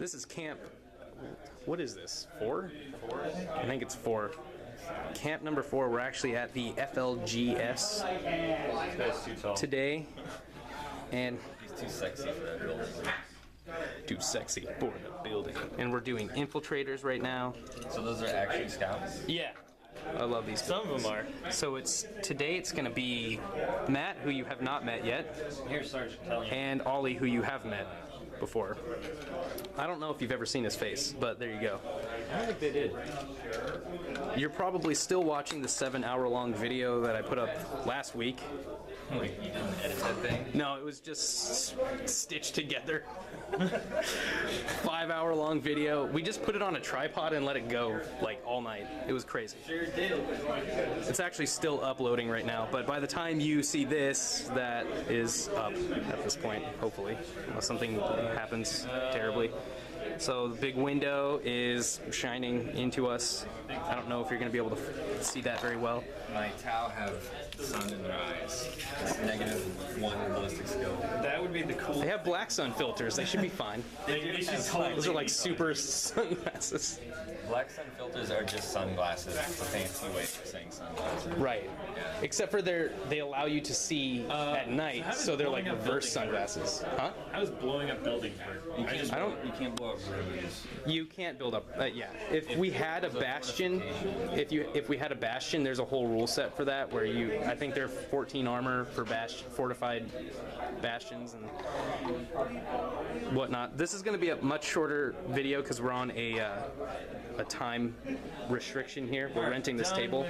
This is camp. What is this? 4? I think it's 4. Camp number 4. We're actually at the FLGS today, and he's too sexy for that building. Too sexy for the building. And we're doing infiltrators right now. So those are actually scouts? Yeah. I love these. Some of them are. So today it's going to be Matt, who you have not met yet. Here, Sergeant, tell you. And Ollie, who you have met before. I don't know if you've ever seen his face, but there you go. I don't think they did. You're probably still watching the 7-hour-long video that I put up last week. Wait, you didn't edit that thing? No, it was just stitched together. 5-hour-long video. We just put it on a tripod and let it go like all night. It was crazy. Sure did. It's actually still uploading right now, but by the time you see this, that is up at this point, hopefully, unless something happens terribly. So the big window is shining into us. I don't know if you're going to be able to see that very well. My Tau have sun in their eyes. It's -1 ballistic skill. That would be the cool. They have black sun filters. They should be fine. Those are like super sunglasses. Black sun filters are just sunglasses. It's a fancy way of saying sunglasses. Right. Except for they allow you to see at night, so they're like reverse sunglasses. Huh? How does blowing up buildings work? You can't blow up rooms. You can't build up. Yeah. If we had a bastion, if we had a bastion, there's a whole rule set for that where I think there are 14 armor for fortified bastions and whatnot. This is going to be a much shorter video because we're on a time restriction here. We're renting this table,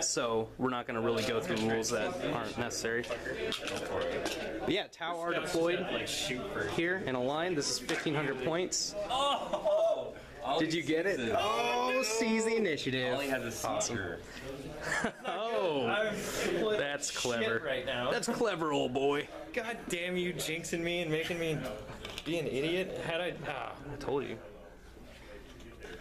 so we're not going to really go through rules that aren't necessary. But yeah, Tau are deployed here in a line. This is 1,500 points. Oh! Did you get it? Oh, seize the initiative. Ollie has a seizure. Oh, that's clever. Right now. That's clever, old boy. God damn you, jinxing me and making me be an idiot. I told you.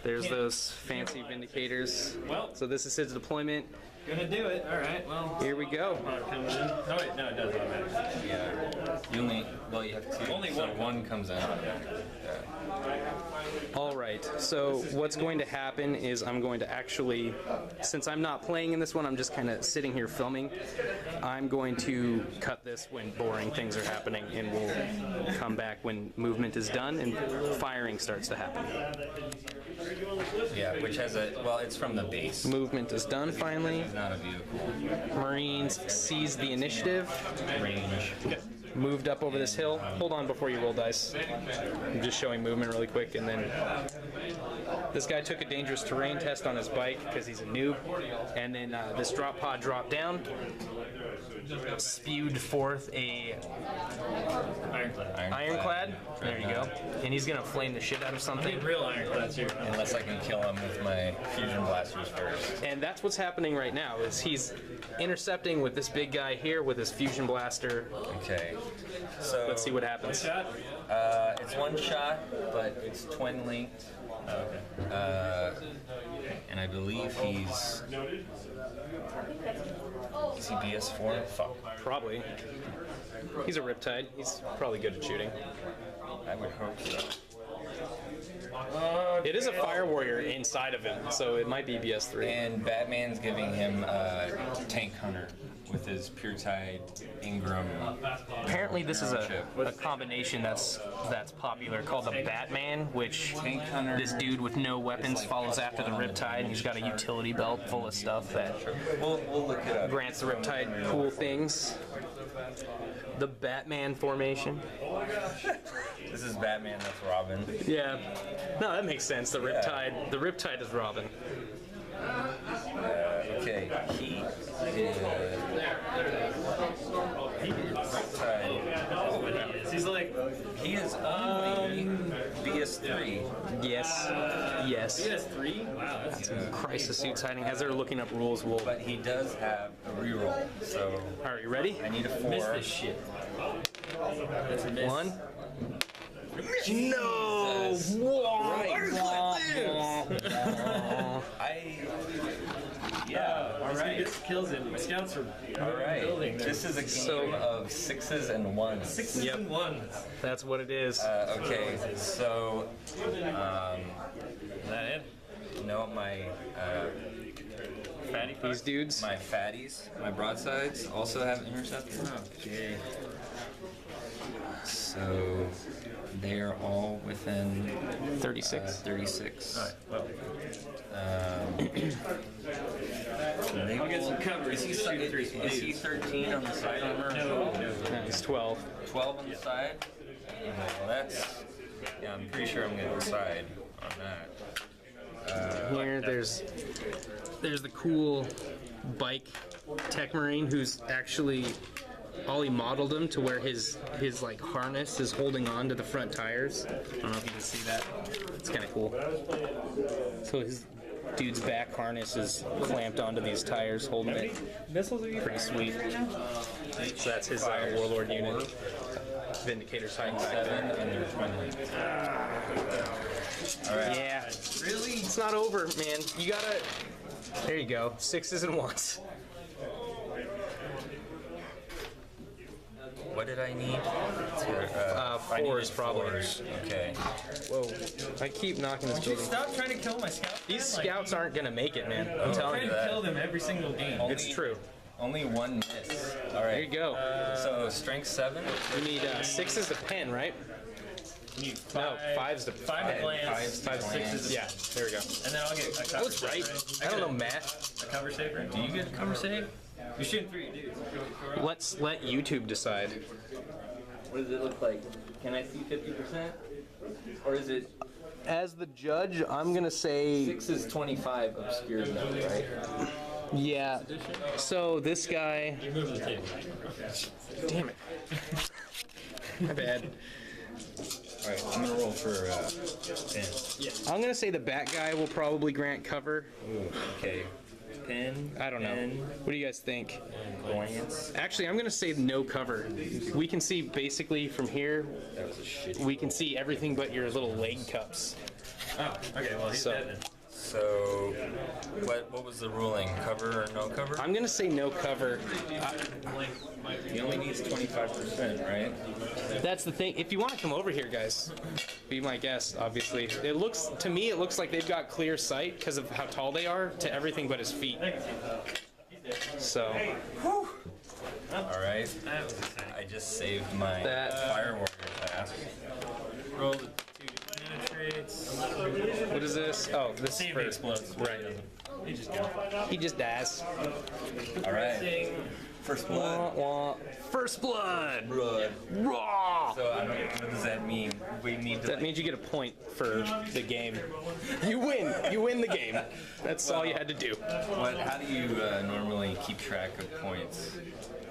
There's those fancy vindicators. Well, so this is his deployment. Gonna do it. All right. Well. Here we go. Oh wait, no, it does automatically. Yeah. You have 2. Only one comes in. All right, so what's going to happen is I'm going to actually, since I'm not playing in this one, I'm just kind of sitting here filming. I'm going to cut this when boring things are happening, and we'll come back when movement is done and firing starts to happen. Yeah, which has it's from the base. Movement is done finally. It's not a vehicle. Marines seize the initiative. Range. Moved up over this hill. Hold on before you roll dice. I'm just showing movement really quick, and then this guy took a dangerous terrain test on his bike because he's a noob, and then this drop pod dropped down, spewed forth a ironclad. There you go. And he's gonna flame the shit out of something. Real ironclads here. Unless I can kill him with my fusion blasters first. And that's what's happening right now. Is he's intercepting with this big guy here with his fusion blaster. Okay. So let's see what happens. It's one shot, but it's twin linked. And I believe he's BS4? Fuck. Probably. He's a Riptide. He's probably good at shooting. I would hope so. It is a Fire Warrior inside of him, so it might be BS3. And Batman's giving him Tank Hunter with his Pure Tide Ingram. Apparently this is a combination that's popular called the Batman, which this dude with no weapons follows after the Riptide, and he's got a utility belt full of stuff that We'll look it up. grants the Riptide cool things. The Batman formation. This is Batman, that's Robin. Yeah. No, that makes sense. The Riptide is Robin. Okay, he is He's like, he is only BS3. Yes. Yes. BS3? Wow, that's good. Crisis suits hiding. As they're looking up rules, we'll. But he does have a reroll, so Are you ready? I need a 4. Miss this shit. That's a miss. 1. No! Yeah, alright. kills it. My scouts are All right. building. This is a game of 6s and 1s. 6s Yep. and 1s. That's what it is. Okay, so Is that it? no, my Fatty These dudes. my fatties, my broadsides also have interceptors. Okay. So they are all within 36. 36. Alright, well. They I'll get will- some cover. Is he 13 on the side armor? No. No, it's 12. 12 on the side? Okay, well, that's. Yeah, I'm pretty sure I'm going to decide on that. Here, there's the cool bike tech marine who's actually Ollie modeled him to where his like harness is holding on to the front tires. I don't know if you can see that. It's kind of cool. So his dude's back harness is clamped onto these tires, holding it. Pretty sweet. So that's his warlord unit. Vindicator's hiding back 7 there. and they're 20. Alright. Yeah. Really? It's not over, man. You gotta. There you go. 6s and 1s. What did I need? I 4s needed probably. 4s. Okay. Whoa. I keep knocking this building. Stop trying to kill my scouts. These scouts aren't gonna make it, man. I'm telling trying you. to kill them every single game. It's true. Only one miss. Alright. There you go. So strength 7? You need 6s to pen, right? No, 5s to 5 to glance. 5 to 6s. Yeah, there we go. And then I'll get a cover I was save, right. I don't know math. A cover save, right? Do you get a cover save? You're shooting 3 dudes. Let's let YouTube decide. What does it look like? Can I see 50%? Or is it As the judge, I'm gonna say 6 is 25 obscure zone, right? yeah. So this guy. You're moving the table. Damn it. My bad. Alright, I'm gonna roll for 10. I'm gonna say the bat guy will probably grant cover. Ooh, okay. Pin. I don't know. Pin, What do you guys think? glance. Actually, I'm gonna say no cover. We can see basically from here. That was a shitty. We can see everything but your little leg cups. Oh, okay, well, he's So- dead then. So, what was the ruling? Cover or no cover? I'm gonna say no cover. He only needs 25%, right? That's the thing. If you want to come over here, guys, be my guest. Obviously, it looks to me it looks like they've got clear sight because of how tall they are to everything but his feet. So Alright. That was exciting. I just saved my That- Fire Warrior task. Roll the 2 penetrates. what is this? Oh, this See is if for he explodes. right. He just goes. He just dies. Alright. First blood. Wah, wah. First blood. Blood. Raw. So, I don't know, what does that mean? We need to. That means you get a point for the game. You win. You win the game. That's all you had to do. How do you normally keep track of points?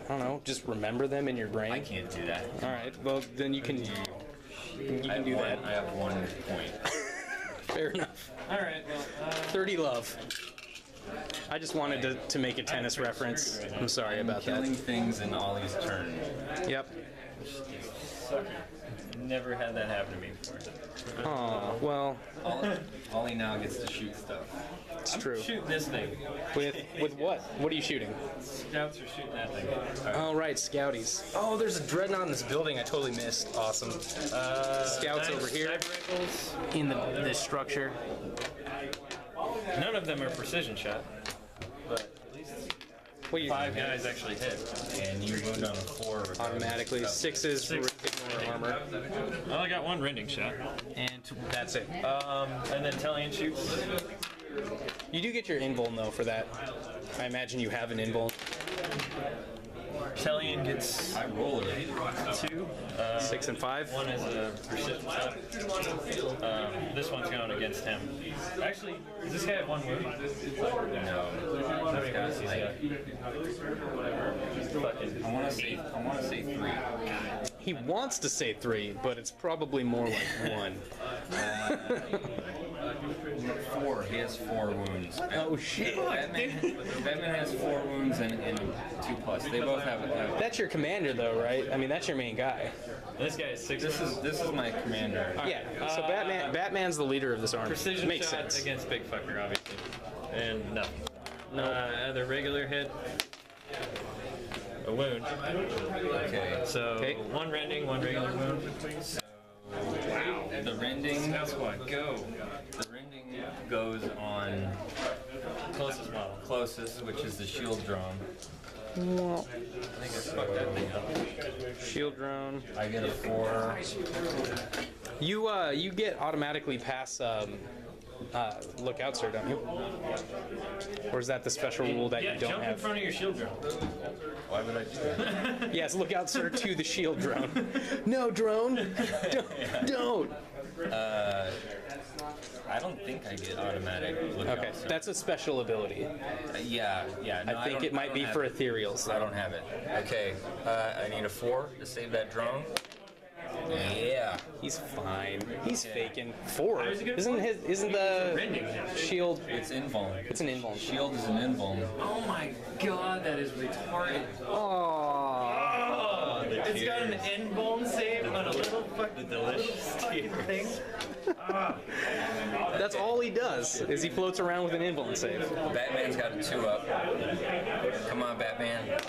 I don't know. Just remember them in your brain. I can't do that. All right. Well, then you can I do have that. I have 1 point. Fair enough. Alright, well, 30 love. I just wanted to make a tennis reference. I'm sorry about Killing that. things in Ollie's turn. Yep. never had that happen to me before. Oh, well, Ollie now gets to shoot stuff. it's true. Shoot this thing. With what? What are you shooting? Scouts are shooting that thing. Oh, right, Scouties. Oh, there's a dreadnought in this building I totally missed. Awesome. Scouts over here Sniper rifles. in this structure. None of them are precision shot, but at least What you 5 guys actually hit. And you moved on a 4 regardless. automatically. 6s ignore armor, Well, I got 1 rending shot. and that's it. And then Talion shoots. You do get your invuln though for that. I imagine you have an invuln. Talion gets I rolled it. 2. 6 and 5. One is a precision shot. This one's going against him. Actually, does this guy have 1 wound? No. How many wounds he's got? Fucking. I want to say 3. He wants to say 3, but it's probably more like 1. 4. He has 4 wounds. Oh shit! Batman has 4 wounds and 2+. They both have. That's your commander though, right? I mean, that's your main guy. This guy is 6. This is my commander. Yeah. So Batman's the leader of this army. Precision Makes shot sense. against Big Fucker, obviously. And nothing. Other regular hit. A wound. Okay. So one rending, one regular wound. So, wow. The rending. That's what go. The rending goes on Closest model. closest, which is the shield drone. Wah. I think I fucked that thing up. Shield drone. I get a 4. You get automatically pass lookout, sir, don't you? Or is that the special rule that you don't jump in have? front of your shield drone. Why would I do that? Yes, lookout, sir, to the shield drone. No, drone. Don't. I don't think I get automatic lookout. Okay, so- that's a special ability. yeah. No, I think don't- it might don't be have for it. ethereals. I don't have it. Okay, I need a 4 to save that drone. Yeah. He's fine. He's faking. 4. Isn't the shield? It's invuln. It's an invuln. Shield is an invuln. Oh my god, that is retarded. Oh. It's got an end bone save on a little fucking delicious thing. That's all he does. Is he floats around with an invuln save. Batman's got a 2-up. Come on, Batman.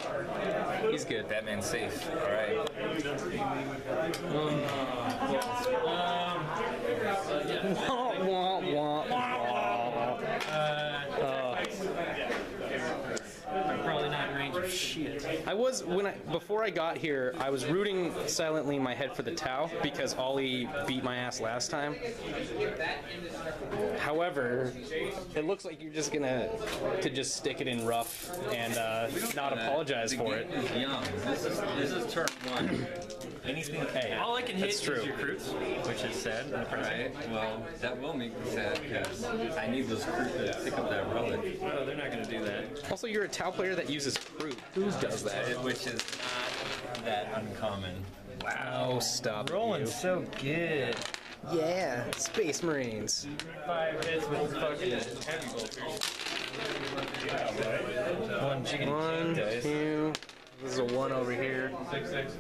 He's good. Batman's safe. All right. Wah, wah, wah, wah. I'm probably not in range of shit. Before I got here, I was rooting silently in my head for the Tau because Ollie beat my ass last time. However, it looks like you're just gonna just stick it in rough and not apologize for it. The game is young. This is turn 1. Anything. Hey, All I can hit that's true. is recruits, which is sad in the present. Right. Well, that will make me sad because I need those crew to pick up that relic. No, they're not going to do that. Also, you're a Tau player that uses fruit. Who does that? Which is not that uncommon. Oh, stop you. so good. Yeah, Space Marines. 5 hits with fucking heavy bolters. One chicken 1, dice. 2. This is a 1 over here.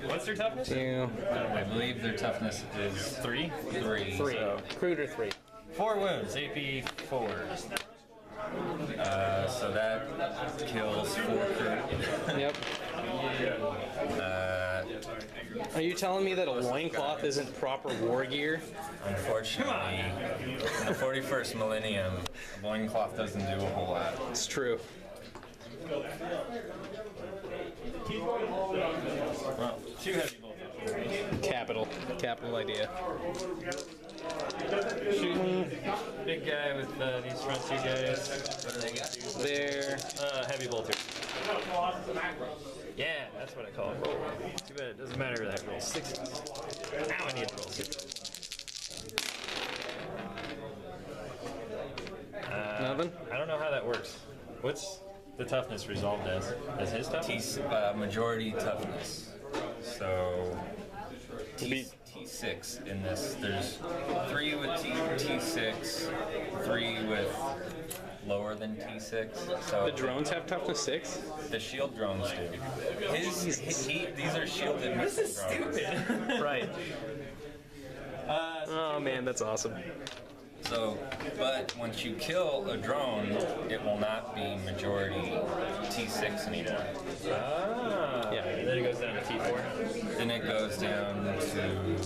What's their toughness? 2, I believe their toughness is 3. 3. 3. So- Cruder 3. 4 wounds, AP 4. So that kills 4 crew. Yep. Are you telling me that a loincloth isn't proper war gear? Unfortunately, in the 41st millennium, a loincloth doesn't do a whole lot. It's true. Well, 2 heavy bolters. Capital idea. Shooting big guy with these front 2 guys. What do they got? There. Heavy bolters. Yeah, that's what I call it. Too bad it doesn't matter that I roll 60. Now I need to roll 60. Nothing? I don't know how that works. What's the toughness resolved as? As his toughness? Majority toughness. So T6 in this. There's 3 with T6, 3 with lower than T6. So The drones have toughness 6? the shield drones do. These are shielded missile drones. Right. Oh man, that's awesome. So, but once you kill a drone, it will not be majority T6 anymore. Ah. Yeah. Then it goes down to T4. Then it goes down to,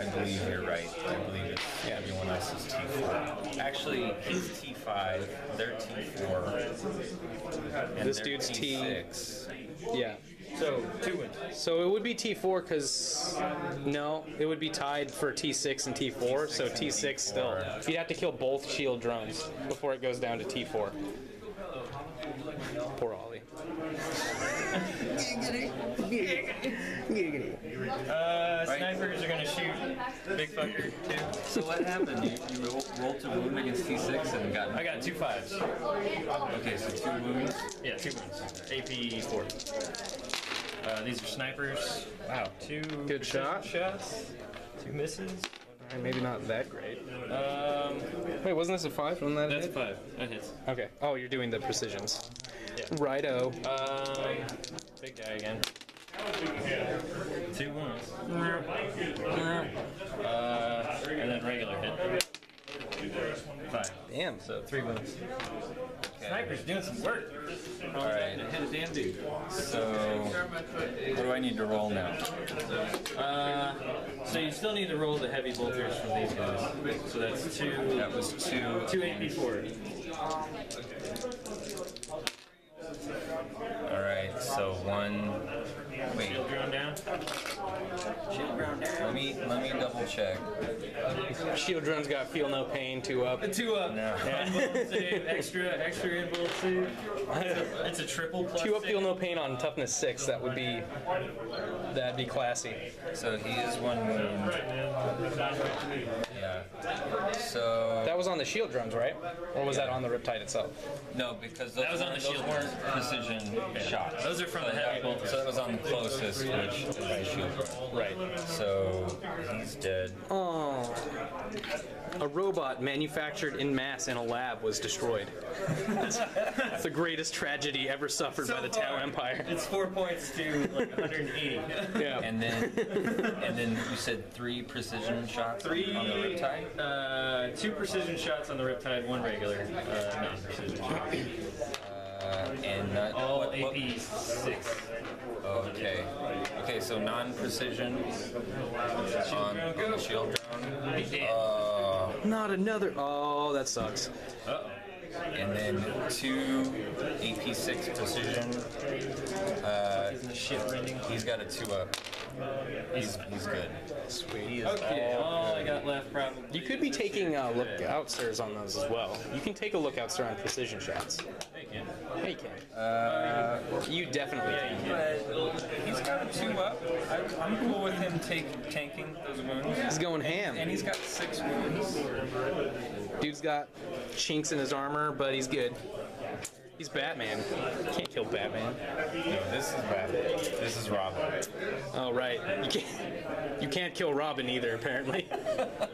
I believe you're right. I believe it's everyone else is T4. Actually, he's T5, they're T4, and This they're dude's T6. Yeah. So, 2 wins. So it would be T4 because no, it would be tied for T6 and T4. So T6 still. You'd have to kill both shield drones before it goes down to T4. Poor Ollie. Snipers are gonna shoot big fucker too. So what happened? You rolled to wound against T6 and got. I got 2 5s. Okay, so 2 wounds. Yeah, 2 wounds. AP 4. These are snipers. Wow, 2 Good shot. shots, 2 misses. Alright, maybe not that great. Um, Wait, wasn't this a 5? Wasn't that that's it? 5. That hits. Okay. Oh, you're doing the precisions. Yeah. Righto. Big guy again. 2 wounds. And then regular hit. 5. Damn. So 3 wounds. Sniper's doing some work. All right. Hit a damn dude. So, what do I need to roll now? So you still need to roll the heavy bolters from these guys. So that's two. That was two. 2 AP4. All right. So one. Wait. Shield drone down. Let me double check. Shield drone's got feel no pain, 2 up. 2 up. No. Invuln save. Extra invuln save. It's a triple plus. 2 up save. feel no pain on toughness 6. That'd be classy. So he is 1 wound. Yeah. So That was on the shield drones, right? Or was that on the Riptide itself? no, because those, That was on the shield weren't precision shots. Those are from the heavy bolters. So that was on the closest, which is the shield drone. Right. So he's dead. Oh. A robot manufactured in mass in a lab was destroyed. It's the greatest tragedy ever suffered by the Tau Empire. It's 4 points to like 180. Yeah. And then you said 3 precision shots on the Riptide? 2 precision shots on the Riptide, 1 regular non-precision shot. And not, All what- AP 6. Okay. Okay, so non-precision on the shield drone. Not another. Oh, that sucks. Uh-oh. And then 2 AP6 precision. He's got a 2 up. He's good. Sweet. He is Okay, all all I got left probably. You could be taking lookout stirs on those as well. You can take a lookout stir on precision shots. Thank you. Yeah, you can. You definitely can. But he's got a 2 up. I'm cool with him tanking those wounds. He's going ham. And he's got 6 wounds. Dude's got chinks in his armor, but he's good. He's Batman. Can't kill Batman. No, this is bad. This is Robin. Oh right. You can't kill Robin either, apparently.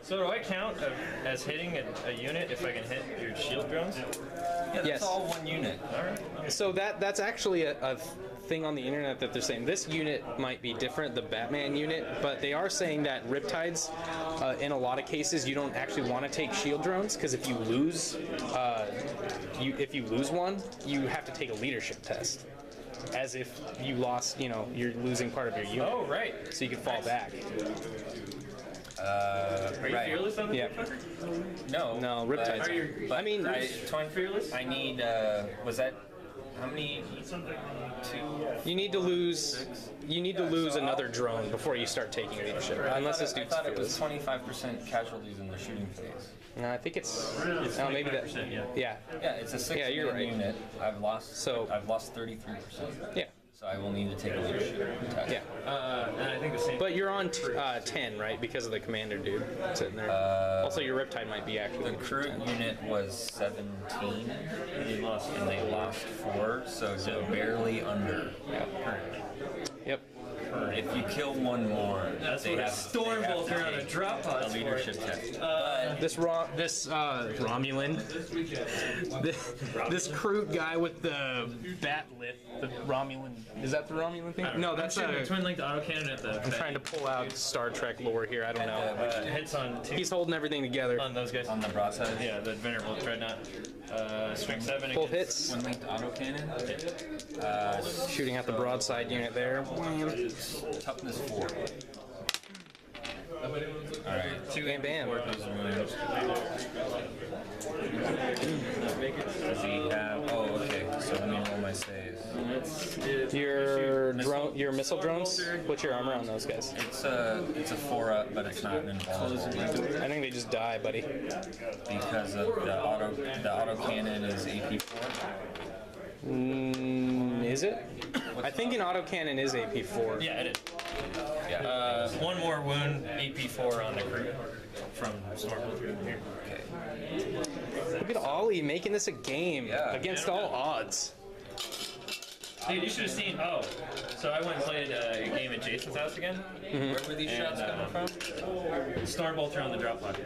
So do I count as hitting a unit if I can hit your shield drones? Yeah, that's Yes. all 1 unit. All right. So that's actually a thing on the internet that they're saying this unit might be different, the Batman unit, but they are saying that Riptides, in a lot of cases, you don't actually want to take shield drones because if you lose, one, you have to take a leadership test, as if you lost, you're losing part of your unit, Oh, right. so you can fall back. Are you Right. fearless on the Yeah. No. No, but- Riptides. Are you? I mean, Twine fearless? I need, was that, how many? 2? you need to lose. You need to lose another drone before you start taking leadership, unless this I dude's thought it was fearless. 25% casualties in the shooting phase. No, I think it's. Oh, maybe that. 25%, yeah. Yeah. Yeah, it's a 6 Yeah, you're right. unit. I've lost So- 33%. Yeah. So I will need to take a leadership test. Yeah. And I think the same. But you're on 10, right? Because of the commander dude sitting there. Also, your Riptide might be actually. The crew unit was 17, He lost. and they lost 4, so they're barely under. Yep. If you kill 1 more, That's they what a have, storm they have bolter to on a take drop pod a leadership test. This Romulan, this Kroot guy with the bat lift, the Romulan. Is that the Romulan thing? No, that's a a. twin linked autocannon at the. I'm trying to pull out Star Trek lore here. I don't know. Hits on two. He's holding everything together. On those guys. On the broadside, Yeah, the venerable dreadnought. Strength 7 Full against. hits, linked autocannon, shooting at the broadside unit there. toughness 4. Alright, 2 and bam. those wounds. Does he have, oh, okay, so let me roll my saves. Your missile drones. What's your armor on those guys? It's a 4 up, but it's not an invulnerable I think they just die, buddy. because of the autocannon is AP4. Is it? I think an autocannon is AP4. Yeah, it is. Yeah. 1 more wound, AP4 on the crew from Storm Bolter here. Okay. Look at Ollie making this a game against all odds. Dude, you should have seen. Oh, so I went and played a game at Jason's house again. Where were these shots coming from? Storm Bolter on the drop pod.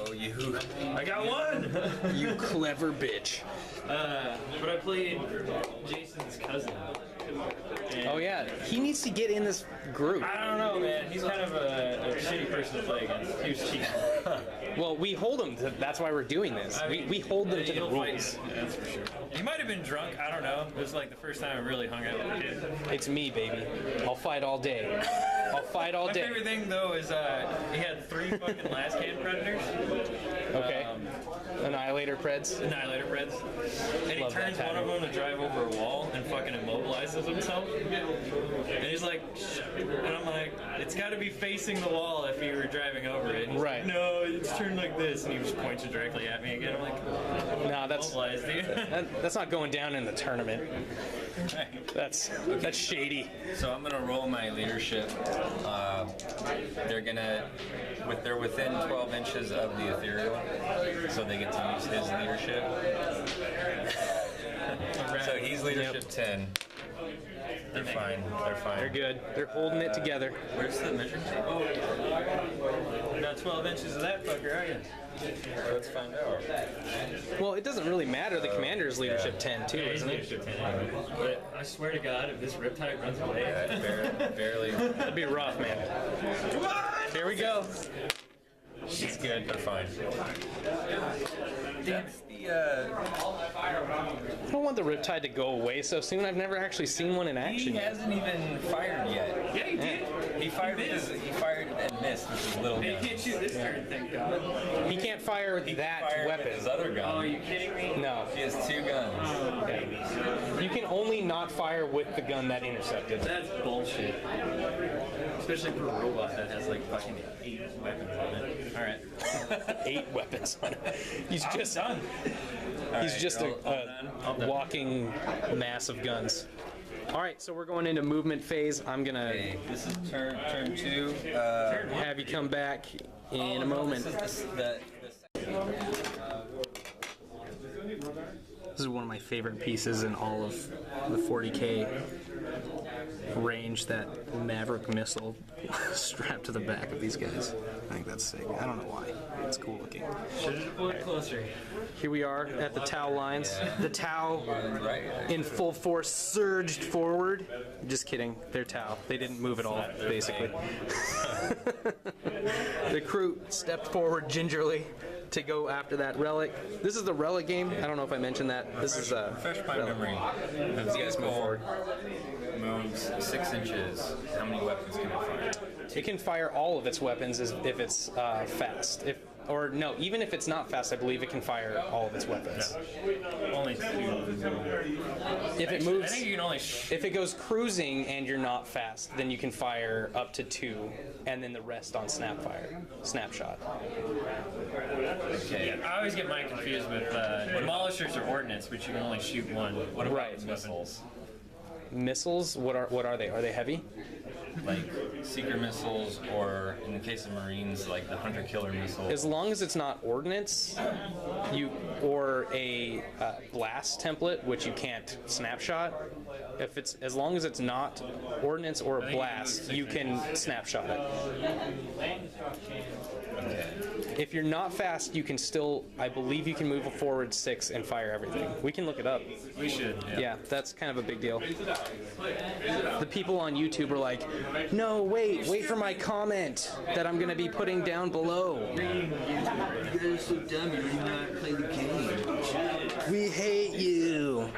Oh, you. I got one! You clever bitch. But I played Jason's cousin. And Oh yeah, he needs to get in this group. I don't know, man. He's kind of a shitty person to play against. He was cheating. Well, we hold them. That's why we're doing this. We hold them to the He'll fight rules. you, that's for sure. He might have been drunk. I don't know. It was like the first time I really hung out with a kid. It's me, baby. I'll fight all day. I'll fight all My day. favorite thing though is he had 3 fucking last can predators. Okay. Annihilator Preds. Annihilator Preds. And he Love that turns one of them to drive over a wall and fucking immobilizes himself. And he's like, and I'm like, it's got to be facing the wall if you were driving over it. And he's Right. like, no, it's turned like this. And he just points it directly at me again. I'm like, Nah, that's immobilized, dude. that's not going down in the tournament. That's shady. So I'm gonna roll my leadership. They're within 12 inches of the ethereal, so they get to use his leadership. So he's leadership 10. They're fine. They're fine. They're good. They're holding it together. Where's the measuring tape? You're not 12 inches of that fucker, are you? Let's find out. Well, it doesn't really matter. The commander's leadership 10 too, Yeah, he's isn't it? leadership 10. But I swear to God, if this riptide runs away, Barely. That'd be rough, man. Here we go. She's good. They're fine. That's the. I don't want the Riptide to go away so soon. I've never actually seen one in He action yet. hasn't even fired yet. yeah, he did. He fired and missed with his little He gun. can't shoot this turn, thank God. He can't fire with that Fired with his weapon. other Oh, gun. are you kidding me? No. He has 2 guns. You can only not fire with the gun that intercepted. That's bullshit. Especially for a robot that has like fucking 8 weapons on it. Alright. 8 weapons on it. He's just Done. he's just I'm done. walking mass of guns. All right, so we're going into movement phase. I'm gonna Okay, this is turn 2. have you come back in a moment. This is the This is one of my favorite pieces in all of the 40K range, that Maverick missile strapped to the back of these guys. I think that's sick. I don't know why. It's cool looking. Should have deployed closer. Here we are at the Tau lines. The Tau right. in full force surged forward. Just kidding. They're Tau. They didn't move at all, basically. The crew stepped forward gingerly to go after that relic. This is the relic game. I don't know if I mentioned that. This is a Fresh my memory. You guys move forward. Moves 6 inches. How many weapons can it fire? It can fire all of its weapons if it's fast. Or no, even if it's not fast, I believe it can fire all of its weapons. Only 2. If it I moves, think you can only shoot. if it goes cruising and you're not fast, then you can fire up to 2, and then the rest on snapshot. Okay. I always get mine confused with demolishers or ordnance, which you can only shoot 1. What about Right. missiles? Missiles, what are they? Are they heavy? Like seeker missiles, or in the case of Marines, like the hunter killer missile. As long as it's not ordnance, or a blast template, which you can't snapshot. If it's as long as it's not ordnance or a blast, you can snapshot it. If you're not fast, you can still, I believe you can move forward 6 and fire everything. We can look it up. We should. Yeah, that's kind of a big deal. The people on YouTube are like, no, wait for my comment that I'm going to be putting down below. You guys are so dumb, you don't even know how to play the game. We hate you.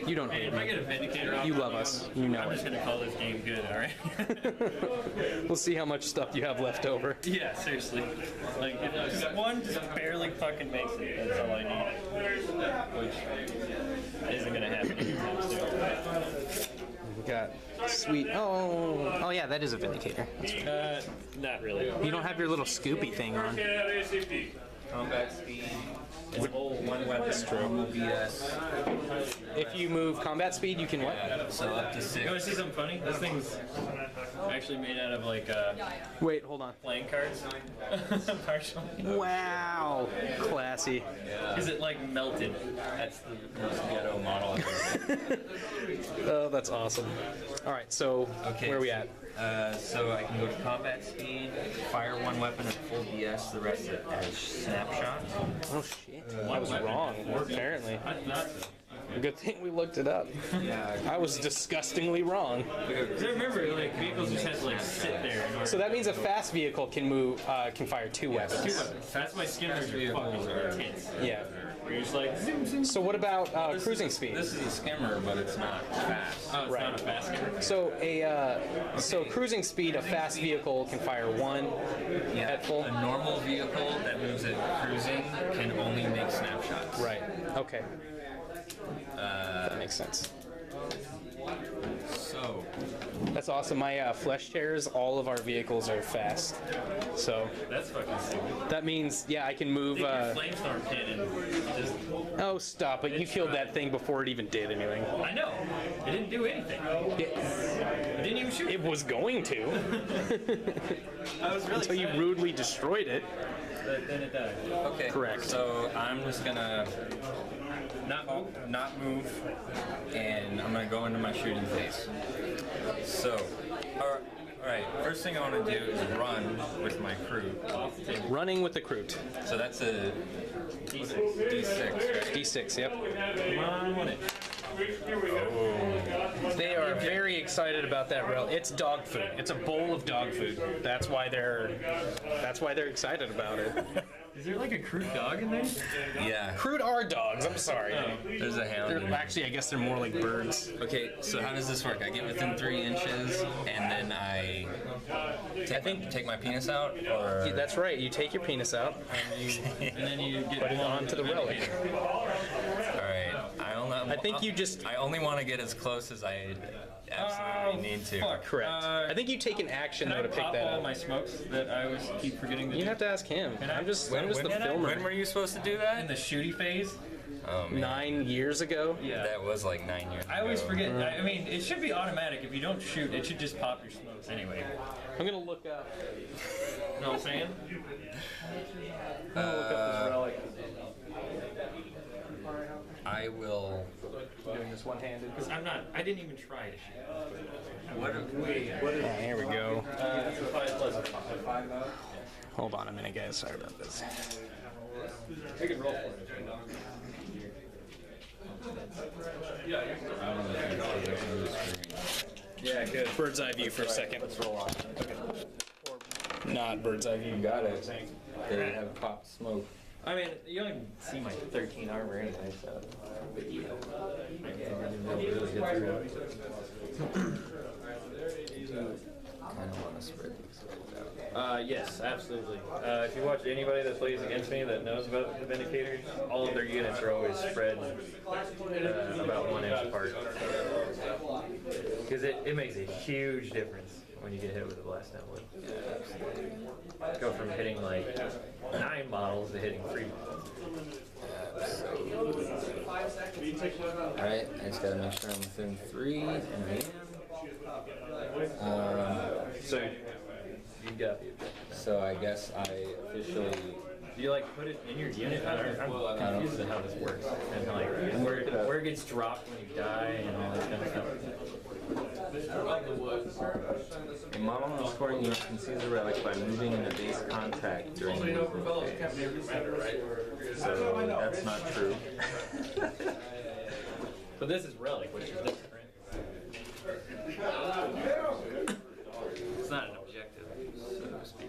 You don't hate If I me. get a Vindicator off, You love us. You know I'm just it. gonna call this game good, alright? We'll see how much stuff you have left over. Yeah, seriously. Like, if just one just barely fucking makes it, that's all I need. Which isn't gonna happen anytime soon. We got sweet. Oh yeah, that is a Vindicator. Not really. You don't have your little Scoopy thing on. Combat speed. One weapon from BS. If you move combat speed, you can what? So up to 6. You wanna see something funny? This thing's actually made out of like Wait, hold on. playing cards. Partially. Wow, classy. Is it like melted? That's the most ghetto model ever. Oh, that's awesome. All right, so Okay. where are we at? So I can go to combat speed, fire one weapon at full BS, the rest as snapshot. Oh shit, I was wrong. Apparently. I thought Good thing we looked it up. I was disgustingly wrong. Because I remember, like, vehicles just had to, like, sit there in order So that means a fast vehicle can fire 2 weapons. Two weapons. That's why skimmers are fucking intense. Yeah. Where you're just like, zoom, zoom. So what about cruising speed? This is a skimmer, but it's not fast. Oh, it's Right. not a fast skimmer. So cruising speed, a fast vehicle can fire 1 at full. A normal vehicle that moves at cruising can only make snapshots. Right. Okay. That makes sense. So, That's awesome. My flesh tears, all of our vehicles are fast. So That's fucking stupid. that means, yeah, I can move. Take your flamestorm cannon. Just, Oh, stop it. You killed that thing before it even did anything. I know. It didn't do anything. It didn't even shoot. It was going to I was really until you excited, rudely destroyed it. but then it died. okay. Correct. So I'm just gonna not move, and I'm gonna go into my shooting phase. So, all right. First thing I want to do is run with my crew off the table. Running with the Kroot. So that's a D6, right? D6, yep. Come on, one inch. They are very excited about that relic. It's dog food. It's a bowl of dog food. That's why they're excited about it. Is there like a crude dog in there? Yeah. Kroot are dogs. I'm sorry. There's a hound. in there. Actually, I guess they're more like birds. Okay, so how does this work? I get within 3 inches, and then I take my penis out, or That's right. You take your penis out And then you get put it onto the relic. all right. I think you just I only want to get as close as I absolutely need to. fuck. correct. I think you take an action Can though I to pick pop that all up. my smokes that I always keep forgetting to You do? have to ask him. I'm just the filmer. When were you supposed to do In that? the shooty phase? Oh man, 9 years ago. Yeah. that was like 9 years. I always ago. forget. I mean, it should be automatic. If you don't shoot, it should just pop your smokes anyway. I'm gonna look up. You know what I'm saying? I'm gonna look up this relic. I will. Doing this one-handed. Because I didn't even try to shoot. What? Oh, here we go. It's a 5 plus a 5. Hold on a minute, guys. Sorry about this. We can roll for it. Yeah, good. Bird's eye view for a second. Let's roll on. Not bird's eye view. Got it. They have popped smoke. I mean, you only see my 13 armor anyway, so. Kind of want to spread these guys out. Yes, absolutely. If you watch anybody that plays against me that knows about the Vindicators, all of their units are always spread about 1 inch apart. Because it makes a huge difference when you get hit with a blast down wood. Go from hitting like 9 models to hitting 3 models. Alright, I just gotta make sure I'm within 3, and I am. So you got the objective. So I guess I officially. Do you like put it in your unit? I'm confused at how this works. And like where it gets dropped when you die and all that kind of stuff. A model in the scoring unit can seize a relic by moving into base contact during the movement phase. So that's not true. But this is relic, which is different, right? It's not an objective, so to speak.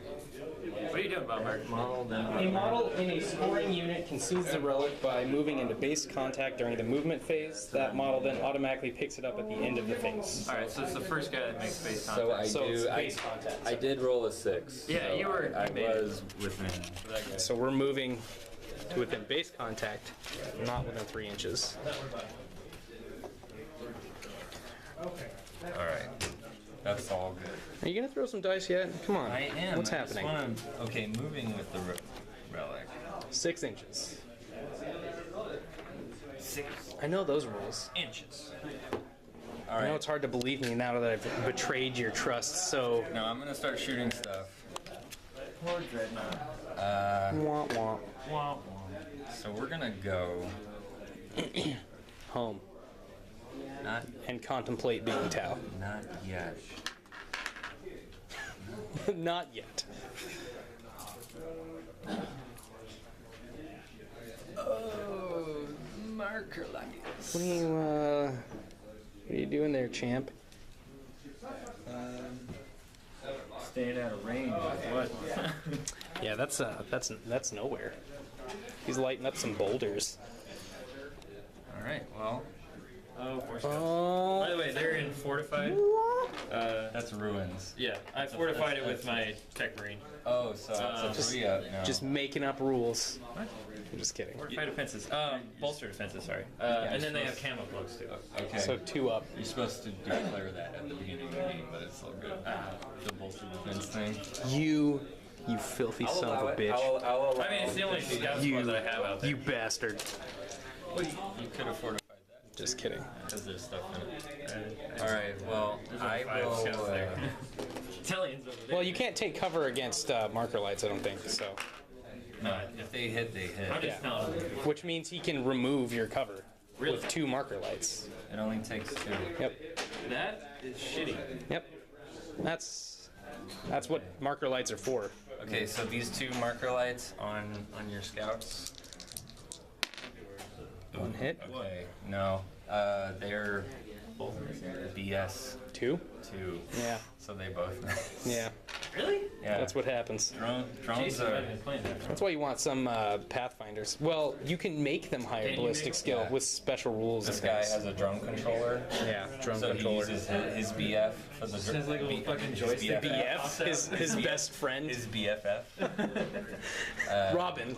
What are you doing, Bob Martin? A model in a scoring unit can seize the relic by moving into base contact during the movement phase. That model then automatically picks it up at the end of the phase. Alright, so it's the first guy that makes base contact. So I So it's do. base contact. I did roll a 6. Yeah, so you were- I you made it. was within. So we're moving to within base contact, not within 3 inches. All right. That's all good. Are you gonna throw some dice yet? Come on. I am. What's I just happening? Okay, moving with the relic. 6 inches. 6 I know those rules. inches. All I know right. it's hard to believe me now that I've betrayed your trust. So. Now I'm gonna start shooting stuff. Poor Dreadnought. Wah, wah. Womp womp. So we're gonna go. Home Not and contemplate being Tau. not yet. Not yet. Oh, Mark. marker lights. What are you doing there, champ? Staying out of range. What? Yeah, that's nowhere. He's lighting up some boulders. All right. Well, Oh, four scouts. Oh, By the way, they're in fortified. that's ruins. Yeah, I fortified it with my tech marine. Oh, so it's a 3-up now. just making up rules. What? I'm just kidding. Fortified defenses. Bolster defenses, sorry. And then they have camo cloaks too. okay. So 2 up. You're supposed to declare that at the beginning of the game, but it's all good. The bolster defense thing. You filthy son of a bitch. I'll allow I mean, it's the only scout You- squad that I have out there. You bastard. You could have fortified that Just kidding. because there's stuff in it. All right. Well, I Five will. scouts there. Italians over there. Well, you can't take cover against marker lights, I don't think. So, No, if they hit, they hit. I'm just telling you. which means he can remove your cover Really? with 2 marker lights. It only takes 2. Yep. That is shitty. Yep. That's what marker lights are for. Okay, so these 2 marker lights on your scouts. 1 hit. Okay. No. They're BS 2. 2. Yeah. So they both miss. Yeah. Really? Yeah. That's what happens. Drones Jason are. might have been playing that. That's why you want some Pathfinders. Well, you can make them higher Can you ballistic make- skill Yeah. with special rules. This and guy things. has a drone controller. Yeah, drone So controller. he uses his BF for the Sounds like a little fucking joystick. BF, his best friend, His BFF. Robin.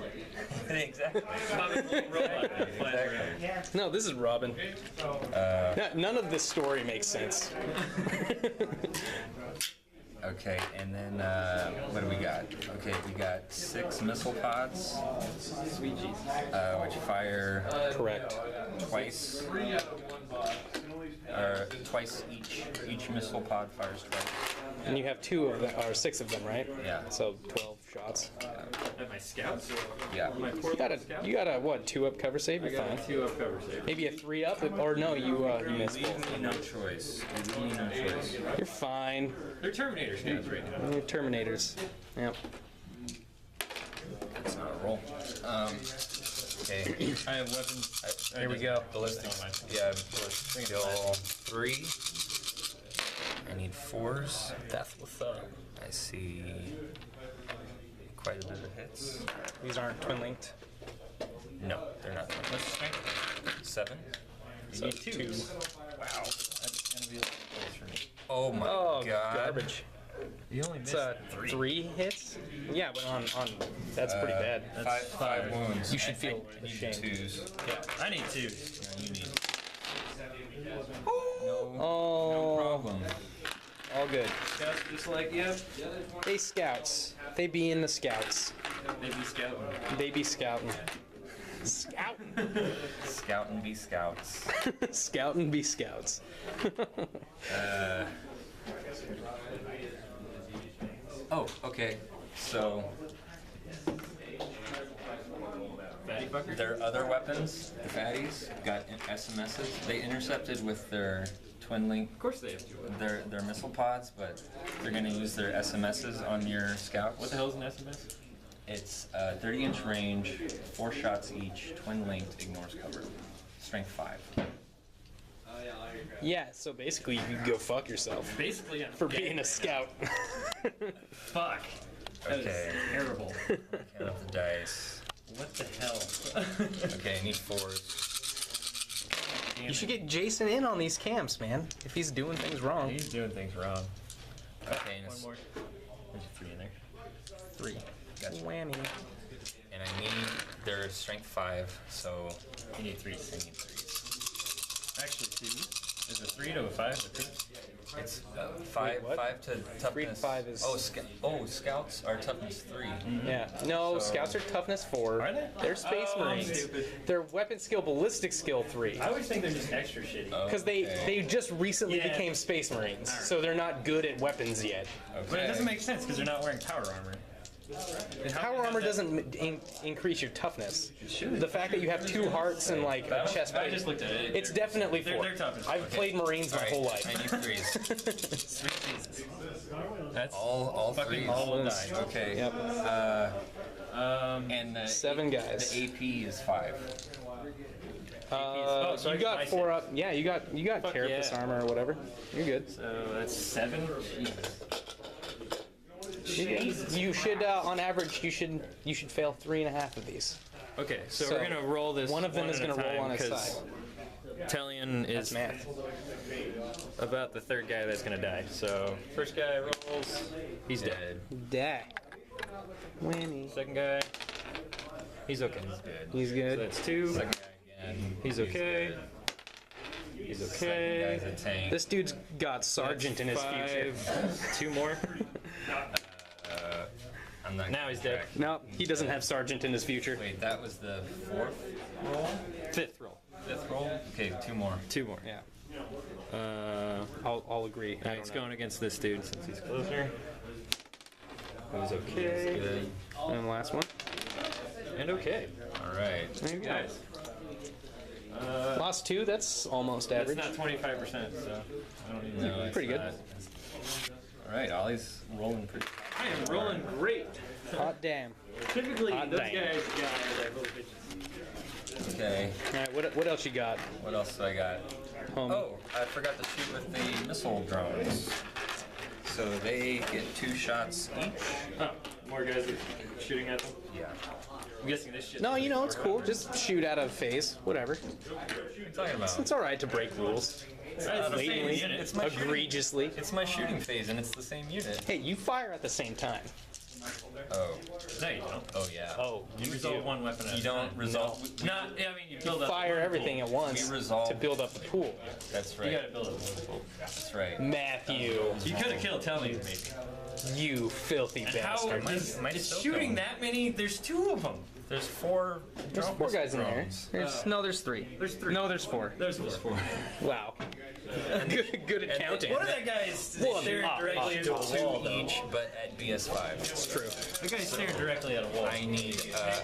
Exactly. No, this is Robin. None of this story makes sense. Okay, and then what do we got? Okay, we got 6 missile pods, Sweet Jesus. which fire Correct. twice. Or twice each. Each missile pod fires twice. And you have 2 of them, or 6 of them, right? Yeah. So 12 shots. And my scouts? Yeah. My You got a what? 2 up cover save. You're got fine. a 2 up cover save. Maybe a 3 up, or no, you missed. Leave me no choice. Leave me no choice. You're fine. They're Terminator scouts right now. You're Terminators. Yep. That's not a roll. Okay. I have weapons. Here we go. Ballistic. Yeah, ballistic skill 3. I need 4s. Death with I see quite a bit of hits. These aren't twin linked. No, they're not. What's the strength? 7. You need 2. Wow. That's gonna be a little close for me. Oh my Oh, god. garbage. You only It's missed 3 hits. Yeah, but on that's pretty bad. Five wounds. You should feel I need ashamed. 2s. I need 2. No, you need. Oh, Problem. all good. Scouts just like you. Hey, scouts. They be in the scouts. They be scouting. They be scouting. Scouting. Scout and be scouts. Scouting be scouts. Oh, okay. So Fatty fucker. their other weapons, the fatties, got SMSs. They intercepted with their twin link, Of course they have 2. their missile pods, but they're gonna use their SMSs on your scouts. What the hell is an SMS? It's 30-inch range, 4 shots each, twin linked, ignores cover. Strength 5. Yeah, so basically you can go fuck yourself Basically, yeah. for being a scout. Fuck. That is Okay. terrible. Count up the dice. What the hell? Okay, I need 4s. You should get Jason in on these camps, man. If he's doing things wrong. He's doing things wrong. Okay, and, One more. There's a 3 in there. 3. Gotcha. Whammy. and I need their strength 5, so You need 3. I need 3s. Actually, 2. Is a 3 to a 5 a 3? It's 5 what? 5 to toughness. 3 to 5 is- Scouts are toughness 3. Yeah. No, So- scouts are toughness 4. Are they? They're space Oh, I'm marines. stupid. They're weapon skill, ballistic skill 3. I always think they're just extra shitty. Because they just recently Yeah. became space marines, so they're not good at weapons yet. But it doesn't make sense because they're not wearing power armor. Power armor doesn't increase your toughness. should. The fact that you have 2 hearts and like a chest I plate, just looked at it. it's definitely 4. They're toughness. I've played Marines my Alright, whole life. I need 3s. Sweet Jesus. That's all fucking 3s. all will die. Okay. Yep. And the 7 guys. The AP is 5. So I you got can 4 buy up. Yeah, you got carapace yeah. armor or whatever. You're good. So that's 7. Jesus. You should, on average, you should fail 3.5 of these. Okay, so, So, we're gonna roll this. one of them is going gonna to roll on its because side. Talion is Math. about the 3rd guy that's gonna die. So first guy rolls, he's dead. Die. Winnie. 2nd guy, he's okay. He's So good. that's 2. Second guy again. He's okay. good. He's Second okay. guy's a tank. This dude's got sergeant in his future. 5. 2 more. I'm not Now he's dead. No, he doesn't have sergeant in his future. Wait, that was the 4th roll? 5th roll. 5th roll? Okay, 2 more. 2 more. Yeah, All I'll agree. right, it's going against this dude since he's closer. Who's okay. Good. And the last one. And okay. All right. There you go. Guys. Lost 2. That's almost It's average. not 25%, so I don't need to. No, it's Pretty good. not. All right, Ollie's rolling pretty. I am rolling great. Hot damn. Typically, Hot those damn. guys are really bitches. Okay. All right, what else you got, What else do I got? homie? Oh, I forgot to shoot with the missile drones. So they get 2 shots each. Oh, more guys are shooting at them. Yeah. I'm guessing this shit. No, you know it's cool. Just shoot out of phase, whatever. What are you talking about? It's all right to break rules. Blatantly, It's my shooting- egregiously. It's my shooting phase, and it's the same unit. Hey, you fire at the same time. Oh. No, you don't. Oh yeah. Oh, You resolve one weapon at You a don't time. resolve. Not, yeah, I mean, you build up. fire one everything pool. at once We resolve- to build up the pool. That's You right. gotta build up one pool. That's right. Matthew, You could have killed Telly, maybe. you filthy How bastard. Might is still shooting kill that many? There's 2 of them. There's 4. There's 4 guys in there. drones. There's 3. There's 3. No, there's 4. There's 4. Wow. Good at counting. One of that guy is One, staring ah, directly into a wall, 2 though. each, but at BS5. It's true. That guy's staring directly at a wall. I need,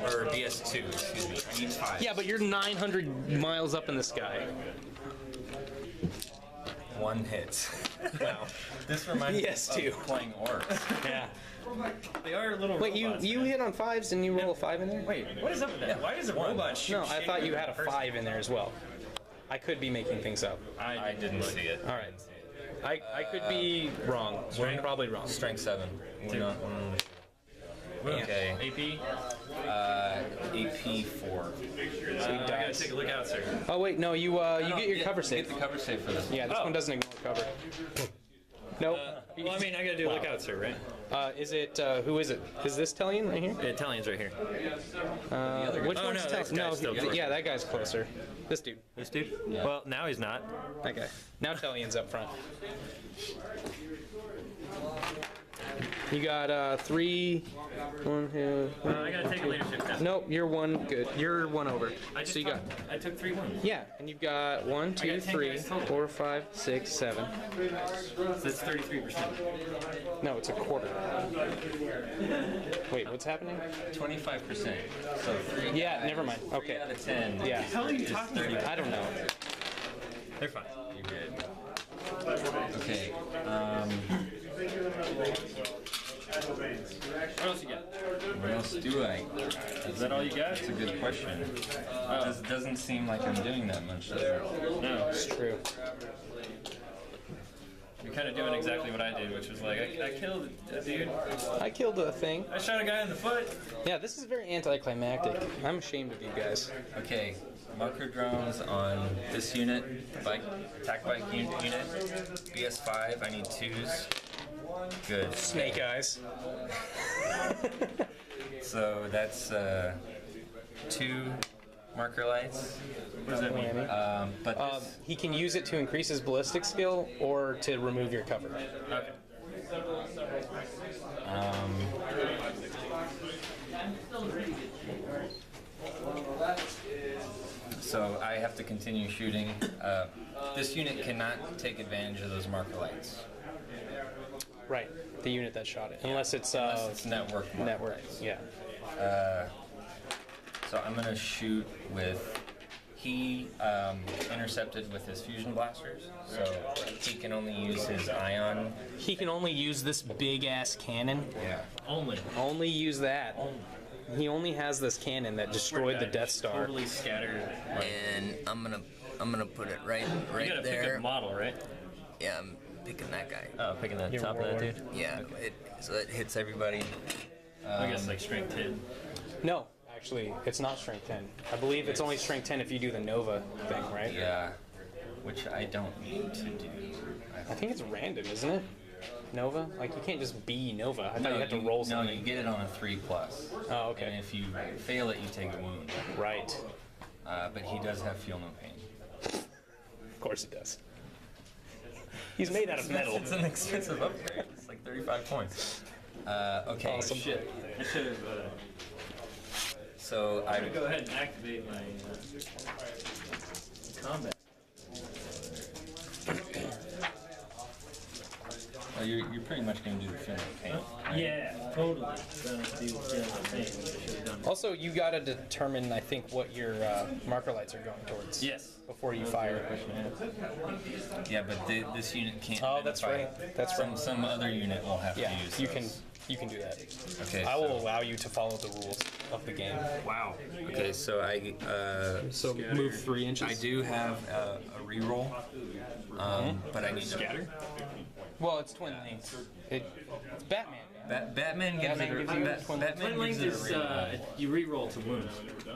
or BS2, excuse me. I need 5. Yeah, but you're 900 miles up in the sky. 1 hit. Wow. This reminds me BS2. of playing orcs. Yeah. They are little Wait, robots, you man. hit on 5s and you roll a 5 in there? Wait, what is up with that? Why does a robot shoot? No, I thought you had a 5 in there as well. I could be making things up. I didn't see it. All right. I could be wrong. We're probably wrong. Strength 7. We're not. Okay. AP? AP 4. I gotta take a look out, sir. Oh wait, no, you get your cover Get save. the cover save for this. Yeah, this Oh. one doesn't ignore cover. Nope. Well, I mean, I gotta do a look out, sir, right? Is it who is it? Is this Tellian right here? Italian's right here. Which Oh, one's no, Tel- this guy's No, still closer. yeah, that guy's closer. This dude. This dude? Well, now he's not. That guy. Now Tellian's up front. You got 3. 1, 2. I gotta take a leadership test. Nope, you're 1 good. You're 1 over. I just So you got. I took 3 1s. Yeah, and you've got 1, 2, got 10 3, guys total. 4, 5, 6, 7. So that's 33%. No, it's a quarter. Wait, what's happening? 25%. So 3. Yeah, never mind. 3 Okay. out of 10. Yeah. How are you talking about? I don't know. They're fine. You're good. Okay. What else you got? What else do I? Is that all you got? That's a good question. Doesn't seem like I'm doing that much, does it? No. It's true. You're kind of doing exactly what I did, which was like, I killed a dude. I killed a thing. I shot a guy in the foot. Yeah, this is very anticlimactic. I'm ashamed of you guys. Okay. Marker drones on this unit, attack bike unit, BS5, I need 2s. Good. Snake eyes. So that's 2 marker lights. What does that mean? But this, He can use it to increase his ballistic skill or to remove your cover. Okay. so I have to continue shooting. This unit cannot take advantage of those marker lights. Right. The unit that shot it. Unless it's Unless it's network marker network. lights. Yeah. So I'm gonna shoot with. He intercepted with his fusion blasters, so he can only use his ion. He can only use this big ass cannon. Yeah. Only. Only use that. He only has this cannon that destroyed the Death Star. Totally scattered. Like, And I'm gonna put it right you gotta pick there. a model, right? Yeah, I'm picking that guy. Oh, picking the You're top of that warlord. dude. Yeah, so it hits everybody. I guess like strength 10. No, actually, it's not strength 10. I believe it's only strength 10 if you do the Nova thing, right? Yeah, which I don't need to do. I think it's random, isn't it? Nova? Like, you can't just be Nova. I thought you had to roll No, something. you get it on a 3+. Oh, okay. And if you fail it, you take a wound. Right. But he does have feel no pain. Of course it does. He's made out of metal. It's an expensive upgrade. It's like 35 points. Okay. Awesome. Shit. I should have. So I Go ahead and activate my combat. Well, you're pretty much going to do the feel no pain. Right? Yeah, totally. Gonna do the thing. I should have done. Also, you gotta determine, I think, what your marker lights are going towards. Yes. Before you fire. Yeah, but this unit can't. Oh, that's identify. right. That's right. Some other unit will have Yeah, to use. you those. can do that. Okay. I will allow you to follow the rules of the game. Wow. Okay, so So move 3 inches. I do have a reroll, but I need to Scatter? Well, it's twin linked. It's Batman. Batman gives Batman it. gives you twin Batman Twin gives linked it a is reroll. you re-roll to wounds.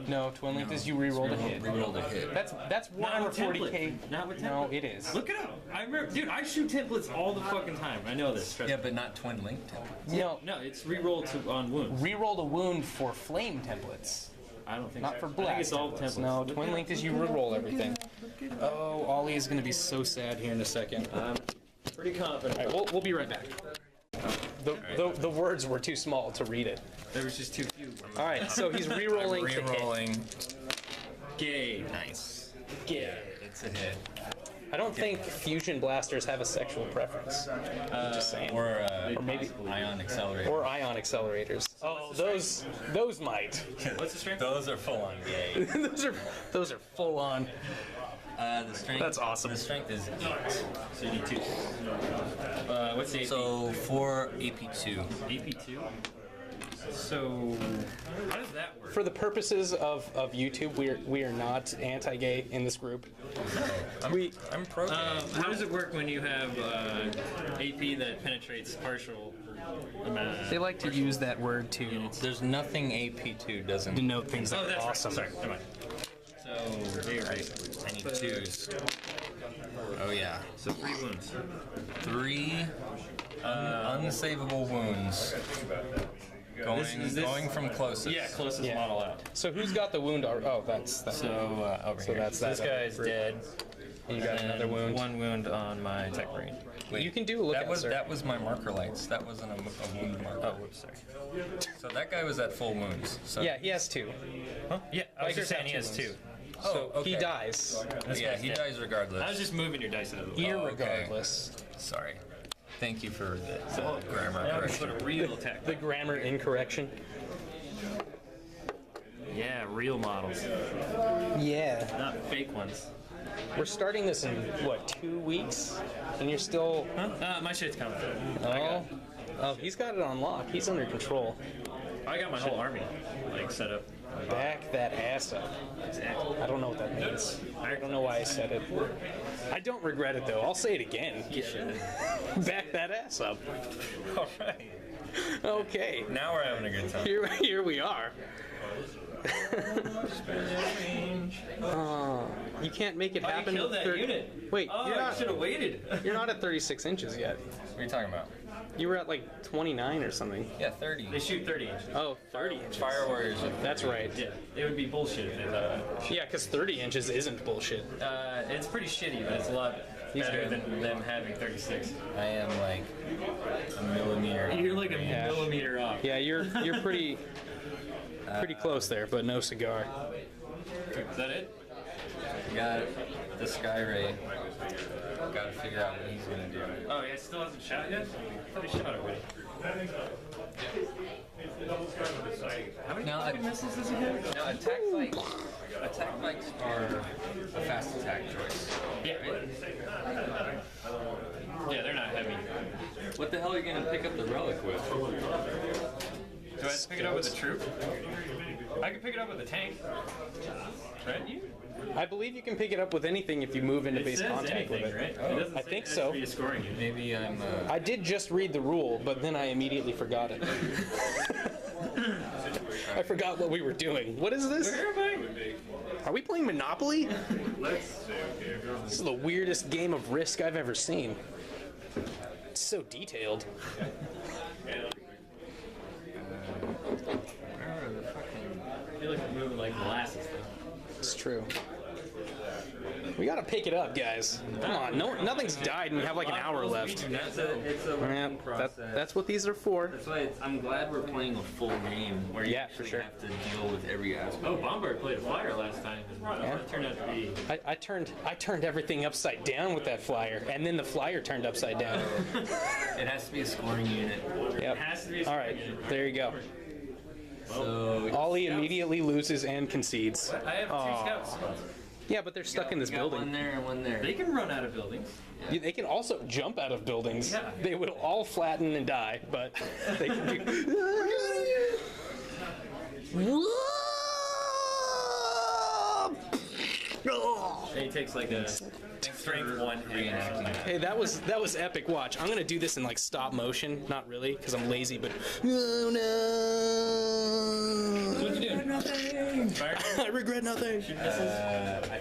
No, twin linked is you re-roll to hit. Reroll to hit. That's Not with 140k. template. Not with template. No, it is. Look it up. I remember, dude. I shoot templates all the fucking time. I know this. Trust Yeah, me. but not twin linked template. No, No, it's re-roll to on wounds. re-roll the wound for flame templates, I don't think not so. for I think blast it's all templates. templates. No, twin linked is you re-roll everything. Oh, Ollie is gonna be so sad here in a second. Pretty confident. All right, we'll be right back. The words were too small to read it. There was just too few. All right, so he's re-rolling to hit. Rerolling. Gay. Nice. Yeah. It's a hit. I don't think fusion blasters have a sexual preference. I'm just saying. Or maybe ion accelerator. or ion accelerators. Oh, those might. What's the strength? Those are full on gay. those are full on. The strength. That's awesome. The strength is 8. So you need 2. What's the AP? So for AP2. AP2? So, how does that work? For the purposes of YouTube, we are not anti-gay in this group. I'm pro gay. How does it work when you have AP that penetrates partial amount? They like to use that word to There's nothing AP2 doesn't. denote things that Oh, are that's awesome. right. Sorry, never mind. So, there. I need 2s. Oh yeah. So 3 wounds. 3 unsavable wounds. Going from closest. Yeah, closest Yeah. model out. So who's got the wound? Oh, that's So over So here. that's that. this guy's dead. And you got And another wound. 1 wound on my tech marine. Wait, You can do a lookout, that sir. that was my marker lights. That wasn't a wound marker. Oh, whoops, sorry. So that guy was at full wounds. So Yeah, he has 2. Huh? Yeah, I was Bikers just saying have he 2 has 2. wounds. Oh, okay. He dies, Yeah, he dies regardless. I was just moving your dice out of the way. irregardless. Sorry. Thank you for the grammar Now we put correction. a real tech. The grammar incorrection. Yeah, real models, Yeah. not fake ones. We're starting this in, what, 2 weeks? And you're still... Huh? My shit's coming. Oh, he's got it on lock. He's under control. I got my whole army like set up. Back that ass up. I don't know what that means. I don't know why I said it. I don't regret it, though. I'll say it again. Back that ass up. All right. Okay. Now we're having a good time. Here we are. You can't make it happen. Kill that unit. Wait, Oh, you're I not. should have waited. You're not at 36 inches yet. What are you talking about? You were at like 29 or something. Yeah, 30. They shoot 30 inches. Oh, 30 inches. Fire warriors. That's right. Yeah, it would be bullshit if they thought that. Yeah, because 30 inches isn't bullshit. It's pretty shitty, but it's a lot better than them having 36. I am like a millimeter. You're like a millimeter off. Yeah, you're pretty close there, but no cigar. Is that it? Got the sky ray. Got to figure out what he's gonna do. Oh, he still hasn't shot yet? I thought he shot already. How many fucking missiles does he have? Now attack bikes are a fast attack choice. Yeah. Yeah, they're not heavy. What the hell are you gonna pick up the relic with? Do I have to pick it up with a troop? I can pick it up with a tank. Right? You? I believe you can pick it up with anything if you move into base contact with it. Right? It doesn't I say think it has so. to be a scoring unit. Maybe I'm. I did just read the rule, but then I immediately forgot it. I forgot what we were doing. What is this? Where am I? Are we playing Monopoly? This is the weirdest game of Risk I've ever seen. It's so detailed. Where are the fucking? I feel like we're moving like molasses. It's true. We gotta pick it up, guys. Come on, nothing's died, and we have like an hour left. It's a Yeah, learning process. that's what these are for. That's why I'm glad we're playing a full game where you Yeah, for actually sure. have to deal with every aspect. Oh, Bombard played a flyer last time. It turned out to be. I turned everything upside down with that flyer, and then the flyer turned upside down. It has to be a scoring unit. Yep. Has to be a All right, there you go. So Ollie immediately loses and concedes. I have two scouts. Yeah, but they're stuck in this we got one building. there and one there. They can run out of buildings. They can also jump out of buildings. Yeah. They would all flatten and die, but they can do. And he takes like a strength 1 hit. Hey, that was epic. Watch, I'm gonna do this in like stop motion. Not really, because I'm lazy. But oh no! What'd you do? Fire? I regret nothing. I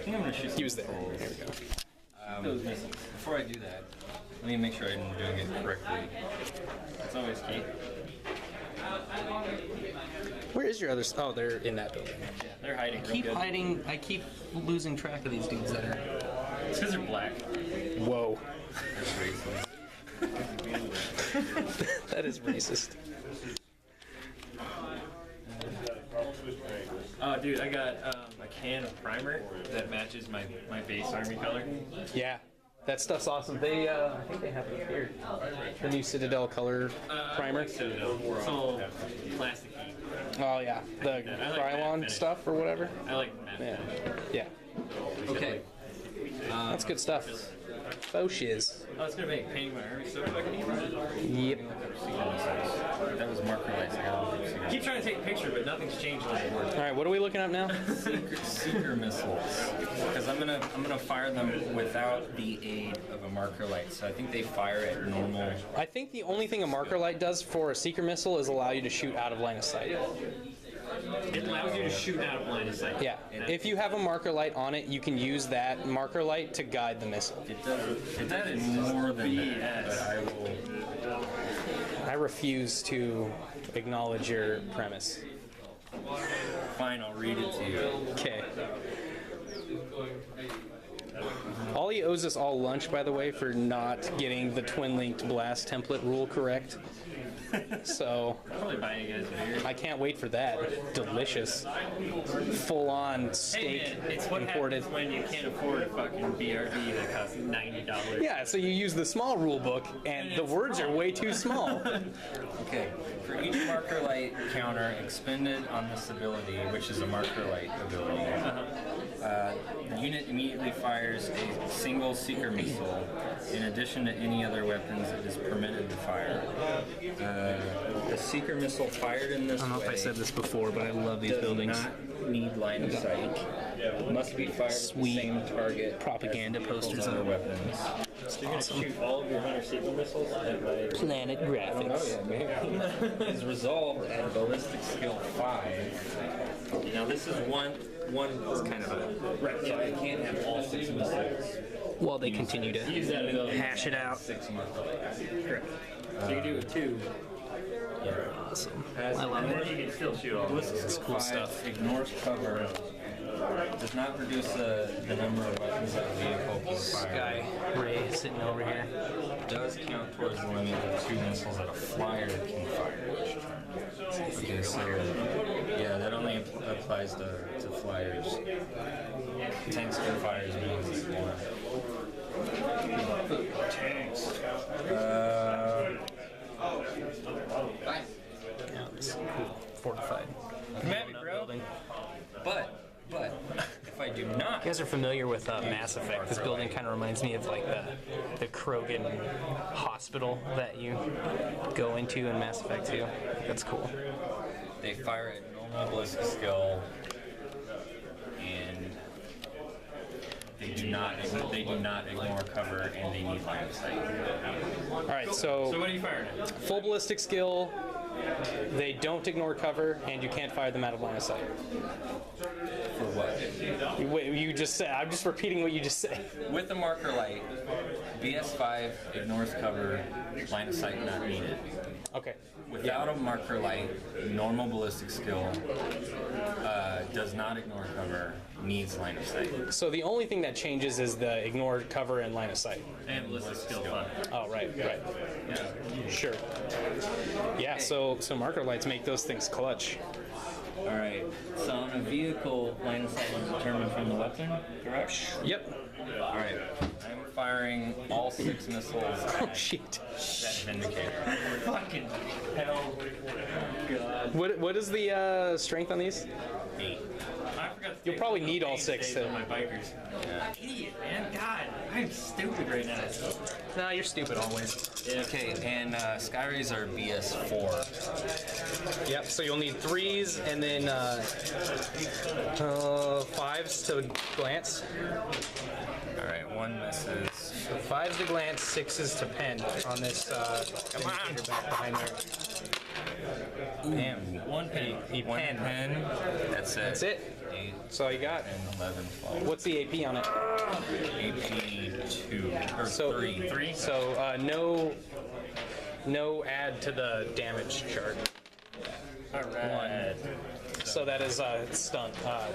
think I'm gonna shoot. He was there. There we go. Those missiles. Before I do that, let me make sure I'm doing it correctly. That's always key. Where is your other? Oh, they're in that building. They're hiding real Keep good. hiding. I keep losing track of these dudes that are. It's because they're black. Whoa. That's racist. That is racist. Oh, dude, I got a can of primer that matches my base army color. Yeah, that stuff's awesome. They, I think they have it here. The new Citadel color primer. It's all plasticky. Oh yeah, the I like matte Krylon finish. stuff or whatever. I like matte. Yeah, yeah, Okay. that's good stuff. Faux shiz. Oh, it's gonna make painting my army so fucking easy. Yep. That was marker lights. I got them. Keep trying to take a picture, but nothing's changed on the board. All right, what are we looking at now? Seeker missiles, because I'm gonna fire them without the aid of a marker light. So I think they fire at normal. I think the only thing a marker light does for a seeker missile is allow you to shoot out of line of sight. It allows you to shoot out of line of sight. Yeah, if you have a marker light on it, you can use that marker light to guide the missile. It does more than that, but I will. I refuse to acknowledge your premise. Fine, I'll read it to you. Okay. Ollie owes us all lunch, by the way, for not getting the twin-linked blast template rule correct. So I'll probably buy you guys a beer. I can't wait for that. Delicious, full-on Hey steak man, it's what imported. happens when you can't afford a fucking BRD that costs $90. Yeah, so you use the small rule book, and the words are way too small. Okay. For each marker light counter expended on this ability, which is a marker light ability, the unit immediately fires a single seeker missile in addition to any other weapons it is permitted to fire. The seeker missile fired in this I don't know if I way said this before, but I love these does buildings. not need line of sight. Must be fired Sweet at the same target propaganda as the vehicle's posters other up. weapons. So you're gonna shoot all of your Hunter Seeker missiles at my... Planet graphics. Is resolved at ballistic skill 5. Now this is one is kind of a right. So I can't have all 6 missiles. While they continue Use to that to go. hash it out. 6 months. Correct. So you can do it with 2. Awesome. I love And it. then you can still shoot all of Ballistic them. skill cool 5 stuff. Ignores cover. Does not reduce the number of weapons that a vehicle can fire. Guy, Ray, sitting over here. Does count towards the limit of 2 missiles that a flyer can fire. Okay, so yeah, that only applies to flyers. Tanks can fire as many as they want. Tanks. Yeah, it's cool. Fortified. Come at me, bro. But if I do not, You guys are familiar with Mass Effect. This building kind of reminds me of like the Krogan hospital that you go into in Mass Effect 2. That's cool. They fire at normal ballistic skill, and they do not ignore cover, and they need line of sight. All right, So so what are you firing at? full ballistic skill. They don't ignore cover, and you can't fire them out of line of sight. For what? You just said. I'm just repeating what you just said. With the marker light, BS5 ignores cover, line of sight not needed. Okay. Without a marker light, normal ballistic skill does not ignore cover, needs line of sight. So the only thing that changes is the ignore cover and line of sight. And ballistic skill fire. Oh, right. Yeah. Sure. Yeah. So marker lights make those things clutch. Alright, so on a vehicle, line of sight is determined from the weapon, correct? Yep. Alright, I'm firing all 6 missiles Oh at shit. that Vindicator. Fucking hell. God. What is the strength on these? 8. I forgot to You'll take probably the need all pain 6 stays to. on my bikers. Idiot, man. God, I'm stupid right now. Nah, you're stupid always. Yeah. Okay, and Skyrays are BS4. Yep. So you'll need 3s and then 5s to glance. Alright, 1 misses. 5s to glance, 6s to pen on this. Come on. Back behind there. Damn. 1 penny. He One pen. pen. That's it. That's it. 8, That's all you got. 10, 11, 12. What's the AP on it? AP 2 or So 3. 3? So no add to the damage chart. Alright. So that is stun.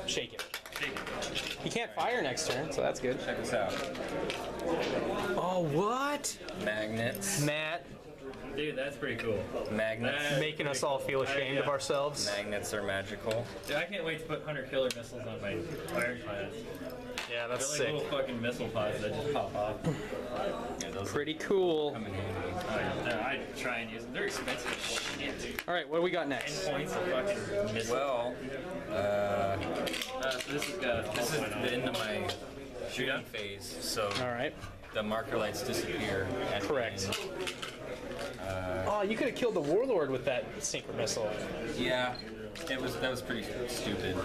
Shake it. He can't fire next turn, so that's good. Check this out. Oh, what? Magnets. Matt Dude, that's pretty cool. Magnets. That- making us all feel ashamed of ourselves. Magnets are magical. Dude, I can't wait to put 100 killer missiles on my ironclads. Yeah, They're that's like sick. little fucking missile pods that just pop off. Yeah, those Pretty cool. come in handy. I try and use them. They're expensive as shit, dude. All right, what do we got 10 next? points of fucking missile. Well, So this is got this is the end of my shooting phase, so All right. the marker lights disappear. At the Correct. end. Oh, you could have killed the warlord with that synchro missile. Yeah, that was pretty stupid.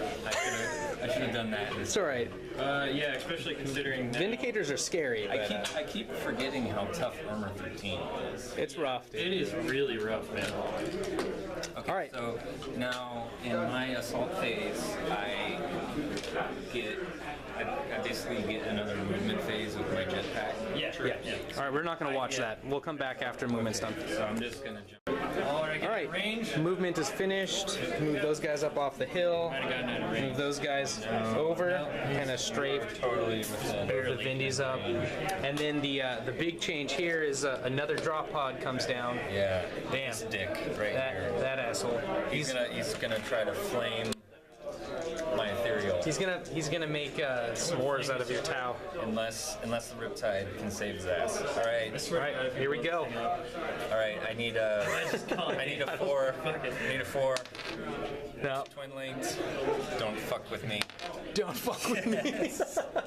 I should have done that. It's all right. yeah, especially considering that. Vindicators are scary, but I keep forgetting how tough Armor 13 is. it's rough, dude. It is really rough, man. Okay, All right. so now in my assault phase, I basically get another movement phase with my jetpack. Yeah, Yeah. All right, we're not going to watch that. We'll come back after movement's done. So I'm just gonna jump. All right, All right. range. Movement is finished. Move those guys up off the hill. Might have gotten out of Move range. those guys over. Kind of strafe Totally within. the Vindies up. And then the big change here is another drop pod comes down. Yeah. Damn. This dick right here. That asshole. He's gonna try to flame my ethereal. He's gonna make s'mores out of your Tau. Unless the Riptide can save his ass. All right. All right, here we go. All right. I need a 4. I need a 4. No, Twin linked. Don't fuck with me. don't fuck with me.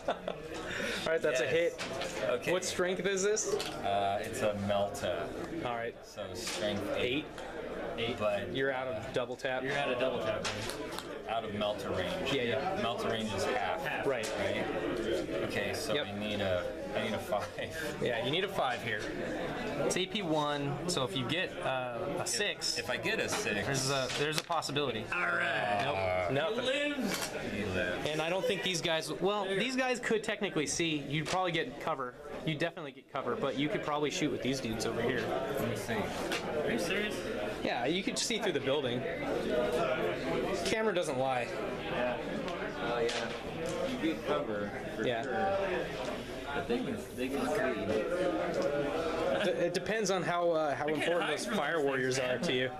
All right, that's a Yes. hit. Okay. What strength is this? It's a Melta. All right, So strength 8. 8. But You're out of double tap. You're at a double tap. out of Melta range. Yeah. Melta range is half. Right. Right. Okay. So Yep. I need a 5. Yeah, you need a 5 here. It's AP1, so if you get a 6, If I get a 6, there's a possibility. All right. Nope, nothing. Lives. you live. And I don't think these guys. Well, these guys could technically see. You'd probably get cover. You'd definitely get cover, but you could probably shoot with these dudes over here. Let me see. Are you serious? Yeah, you could see through the building. Camera doesn't lie. Yeah. Oh yeah. You get cover. For Yeah. Sure. But they can see. It depends on how important hide those from fire those warriors things, are to you.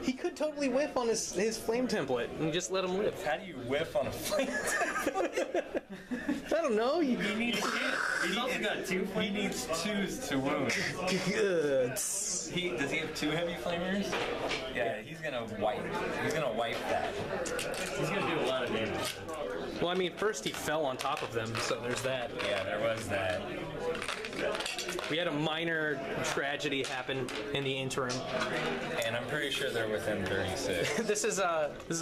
He could totally whiff on his flame template and just let him live. How do you whiff on a flame? I don't know. You You need a kid. He's also got 2 He flames. needs 2s to wound. Does he have 2 heavy flamers? Yeah, he's gonna wipe that. He's gonna do a lot of damage. Well, I mean, first he fell on top of them, so there's that. Yeah, there was that. We had a minor tragedy happen in the interim. And I'm pretty sure they're within 36. This is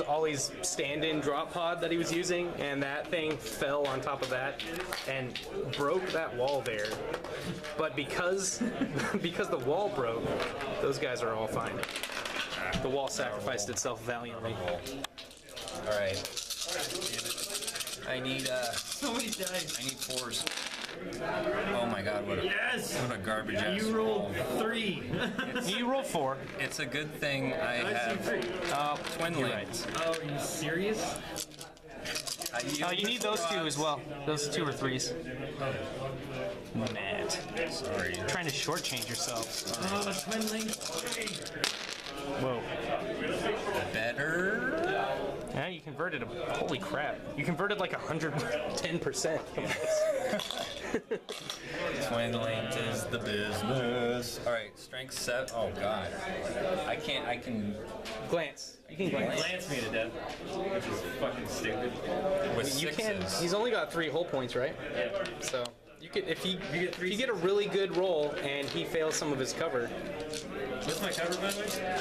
Ollie's stand-in drop pod that he was using, and that thing fell on top of that and broke that wall there. But because the wall broke, those guys are all fine. The wall sacrificed itself valiantly. All right. I need So many dice. I need 4s. Oh my God! What a garbage ass. You rolled 3. You roll 4. It's a good thing I have twin links. Oh, are you serious? You need those 2 as well. Those 2 or 3s. Matt. Sorry. You're trying to shortchange yourself. Oh, twin link. Whoa. Better. Yeah, you converted a. Holy crap. You converted like 110%. Twin linked is the business. All right, strength 7. Oh God. I can Glance. You can glance. Lance me to death, which is fucking stupid. with You 6s. can. He's only got 3 hull points, right? Yeah. So you could, if you get a really good roll and he fails some of his cover. What's my cover, by the way?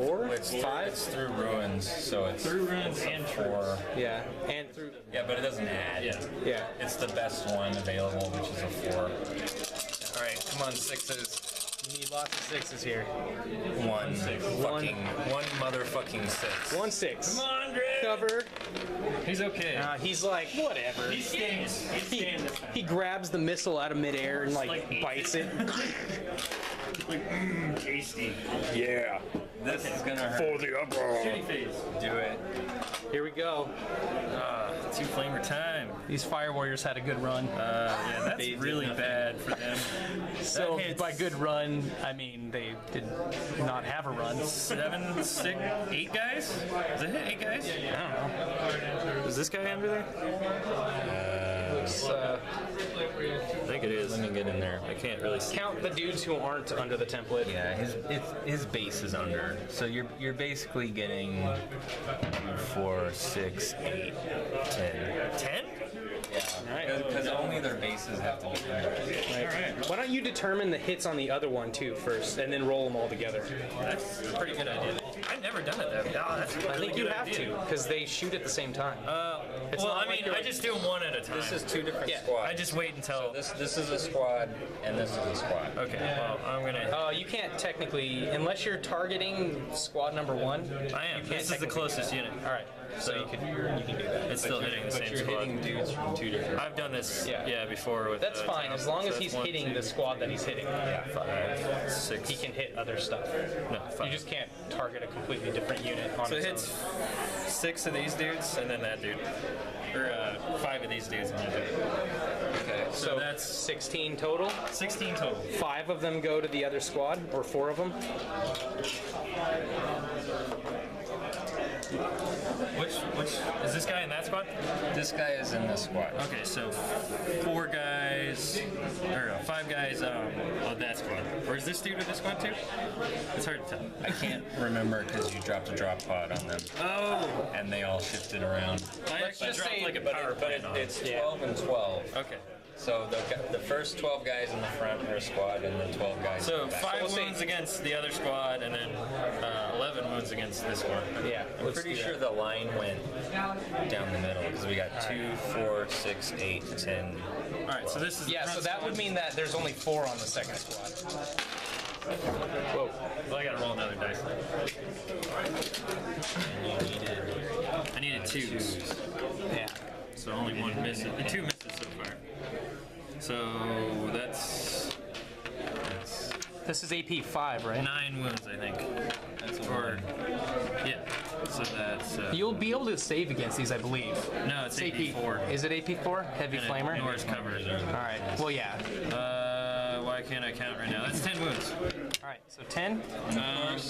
4, It's 5. It's through ruins, so it's Through ruins and 4. Yeah, and through. Yeah, but it doesn't add. Yeah. Yeah. It's the best one available, which is a 4. All right, come on, 6s. You need lots of 6s here. One motherfucking 6. 1 6. Come on, Greg. Cover. He's okay. He's like whatever. He's staying. He's staying this time. He grabs the missile out of midair and like bites it. Tasty. Yeah. This is gonna hurt. the upper. Shitty face. Do it. Here we go. 2 flamer time. These Fire Warriors had a good run. Yeah, that's really bad for them. So that hits. by good run, I mean they did not have a run. 7, 6, 8 guys? Does it hit 8 guys? I don't know. Is this guy under there? Looks, I think it is. Let me get in there. I can't really see. count the dudes who aren't under the template. Yeah, his base is under. So you're basically getting 4, 6, 8, 10. 10? Yeah, because only their bases have to be under. Why don't you determine the hits on the other one too first, and then roll them all together? That's a pretty good idea. I've never done it though. No, that's a really I think you good have idea. to, because they shoot at the same time. It's Well, not I like mean, you're I just do them one at a time. This is 2 different Yeah. squads. I just wait until. This is a squad, and this is a squad. Okay, well, I'm gonna. You can't technically, unless you're targeting squad number 1. I am. You can't This is the technically closest do unit. that. All right, so you can do that. It's still hitting the But same you're squad. hitting dudes from 2 different. I've done this, Yeah. before with. That's fine, as long as he's hitting the squad that he's hitting. 5, 6. He can hit other stuff. No, 5. You just can't target a completely different unit on So it its hits own. 6 of these dudes and then that dude, or 5 of these dudes and that dude. Okay, so that's- 16 total. 16 total. 5 of them go to the other squad, or 4 of them. Which is this guy in that squad? This guy is in this squad. Okay, so 4 guys, or 5 guys on that squad. Or is this dude in this squad too? It's hard to tell. I can't remember because you dropped a drop pod on them, Oh, and they all shifted around. I Let's actually just dropped say- like a But, power plant on. it's 12 and 12. Okay. So the first 12 guys in the front are a squad, and the 12 guys. So in the back. 5 we'll say- wounds against the other squad, and then 11 wounds against this squad. Yeah, I'm pretty sure the line went down the middle because we got 2, 4, 6, 8, 10. All right, so this is Yeah, so that would mean that there's only 4 on the second squad. Whoa. Well, I gotta roll another dice. I needed 2s. Yeah. So only 1 misses. 2 misses so far. So that's This is AP 5, right? 9 wounds, I think. That's a Or word. yeah. So that's You'll be able to save against these, I believe. no, it's AP4. Is it AP4? Heavy flamer? Nor's covered. All right. Well, yeah. Why can't I count right now? That's 10 wounds. All right. So 10 Um,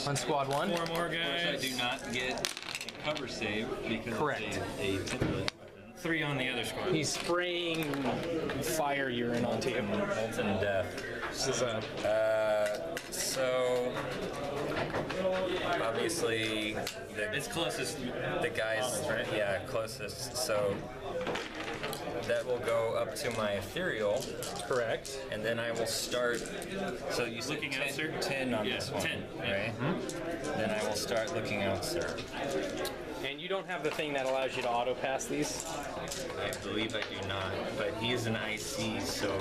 on squad 1. 4 more I guys. do not get a cover save because Correct. it's a template. 3 on the other squad. He's spraying fire urine onto you. Molten death. This is a. So obviously It's closest. the guys, right? yeah, closest. So that will go up to my ethereal, Correct. and then I will start. So you said Looking out, sir? 10 on Yeah, this one, 10, yeah. right? Then I will start looking out, sir. And you don't have the thing that allows you to auto pass these. I believe I do not, but he is an IC, so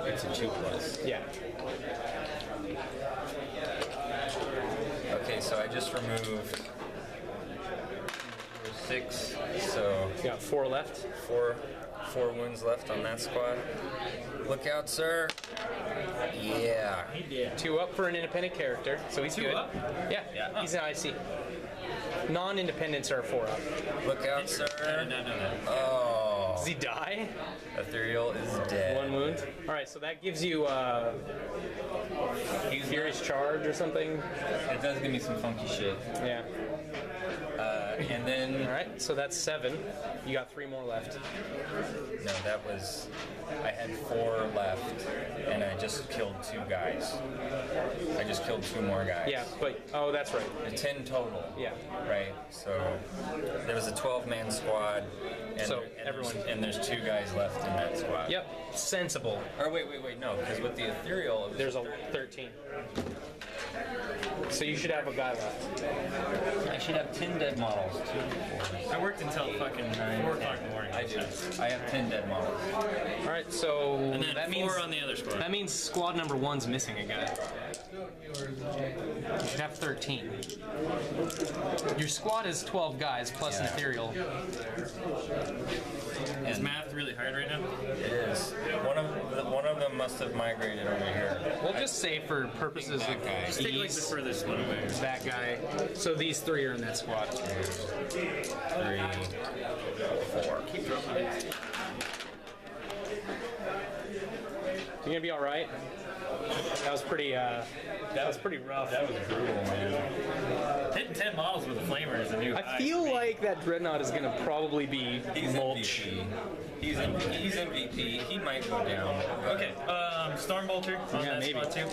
it's a 2+. Yeah. Okay, so I just removed 6, so You got 4 left. four wounds left on that squad. Look out, sir. Yeah. 2 up for an independent character, so he's 2 good. up? Yeah, he's an IC. Non-independents are 4 up. Look out, sir. No. Oh. Does he die? Ethereal is dead. 1 wound. All right, so that gives you Furious Charge or something. It does give me some funky shit. Yeah. And then, All right, so that's 7. You got 3 more left. no, that was, I had 4 left, and I just killed 2 guys. I just killed 2 more guys. Yeah, but oh, that's right. 10 total. Yeah. Right. So there was a 12-man squad, and, So everyone- there's 2 guys left in that squad. Yep. Sensible. Or wait, no, because with the ethereal, it was There's a 13. So you should have a guy left. I should have 10 dead models too. I worked until fucking 4 o'clock in the morning. I do. I have 10 dead models. All right, so And then that 4 means on the other squad. that means squad number 1's missing a guy. You should have 13. Your squad is 12 guys plus an Yeah. ethereal. Is math really hard right now? It is. One of them must have migrated over here. We'll just say for purposes of That guy. Just take like the ease, furthest one away. that guy. So these 3 are in that squad. 3, 4. You gonna be all right? That was pretty. That was pretty rough. That was brutal, man. Hitting 10 models with a flamer is a new high I feel for me. like that dreadnought is gonna probably be He's mulch. MVP. He's MVP. He might go down. Okay, Stormbolter on Yeah, that maybe. squad too.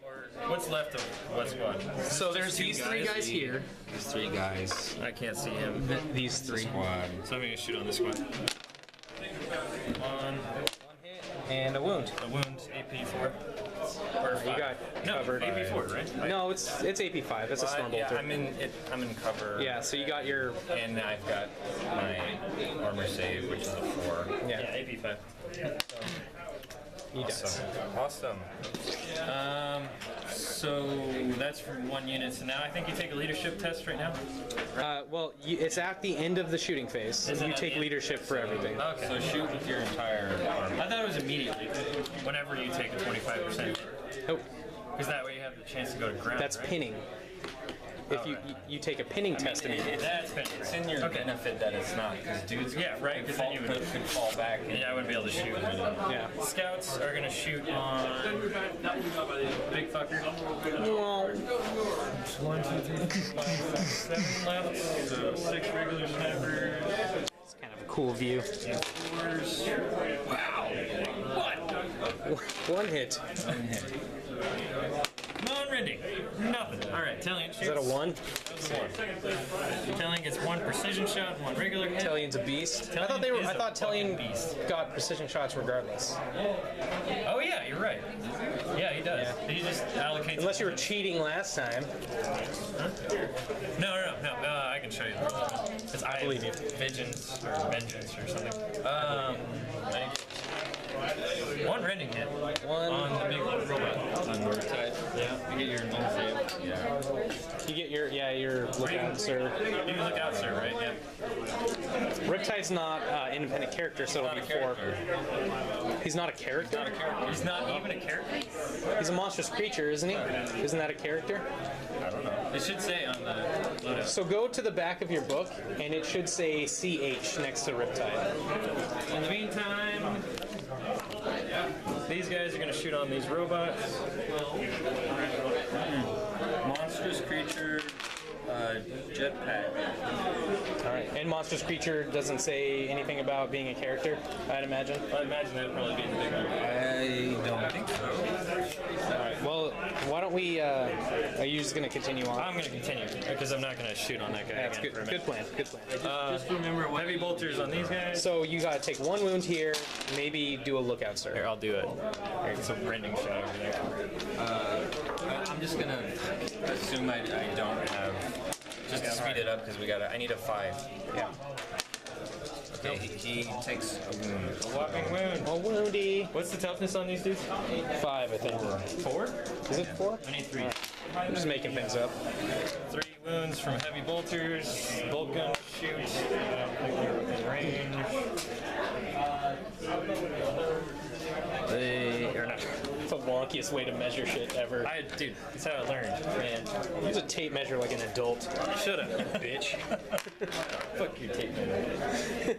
Or what's left of what squad? So there's two these 3 guys? guys here. These 3 guys. I can't see him. These 3. Squad. So I'm gonna shoot on this squad. One, And a wound. a wound, AP4. Or 5. You got no, covered. AP4, right? No, it's AP5. That's a storm Yeah, bolter. I'm in cover. Yeah, so you got your And I've got my armor save, which is a 4. Yeah, yeah. AP5. He does. Awesome. So that's for 1 unit. So now I think you take a leadership test right now. Well, it's at the end of the shooting phase. Is it You at take the end? leadership for everything. Okay. So shoot with your entire armor. I thought it was immediately. Whenever you take a 25%, Nope, because that way you have the chance to go to ground. that's right? pinning. If you take a pinning test immediately. That's pinning. It's in your Okay. benefit that it's not, because dudes Yeah, right, 'cause then you would- could fall back. And, Yeah, I wouldn't be able to shoot. Yeah. Scouts are gonna shoot on big fucker. Well, 1, 2, 3, 4, 5, 6, 7 left. So 6 regular snipers. it's kind of a cool view. 4s. One hit. Non-rending. Nothing. All right, Talion shoots. Is that a 1? Talion gets 1 precision shot, and 1 regular hit. Tellion's a beast. I Talion is thought a fucking Tellion beast. got precision shots regardless. Oh yeah, you're right. Yeah, he does. Yeah. He just allocates. Unless you were cheating last time. No. I can show you. It's I believe you. Vengeance or something. 1 rending hit One. on the big robot. on Riptide. Yeah. You get your null save. Yeah. You get your lookout, sir. You can look out, sir. Right? Yeah. Riptide's not independent character, so it'll Not be a 4. character. He's not a character? Not a character. He's not even a character. He's a monstrous creature, isn't he? Isn't that a character? I don't know. It should say on the loadout. So go to the back of your book, and it should say CH next to Riptide. In the meantime, these guys are going to shoot on these robots. Monstrous creature, jetpack. All right, And monstrous creature doesn't say anything about being a character, I'd imagine. I imagine that would probably be the big one. I don't think so. Alright, well, why don't we, are you just gonna continue on? I'm gonna continue because I'm not gonna shoot on that guy. That's again good, for a good plan, good plan. Just remember what Heavy bolters on these guys. So you gotta take 1 wound here, maybe do a lookout, sir. Here, I'll do it. Here's a rending shot over there. I'm just gonna assume I don't have. Just to speed it up because I need a 5. Yeah. Okay, he takes a wound. A whopping wound. Oh, woundy. What's the toughness on these dudes? 5, I think. 4? Is it 4? I need 3. I'm just making things up. 3 wounds from heavy bolters. Bolt gun shoot. I don't think they're within range. They are not. It's the wonkiest way to measure shit ever. Dude, that's how I learned, man. Use a tape measure like an adult. Shut up, bitch. Fuck your tape measure.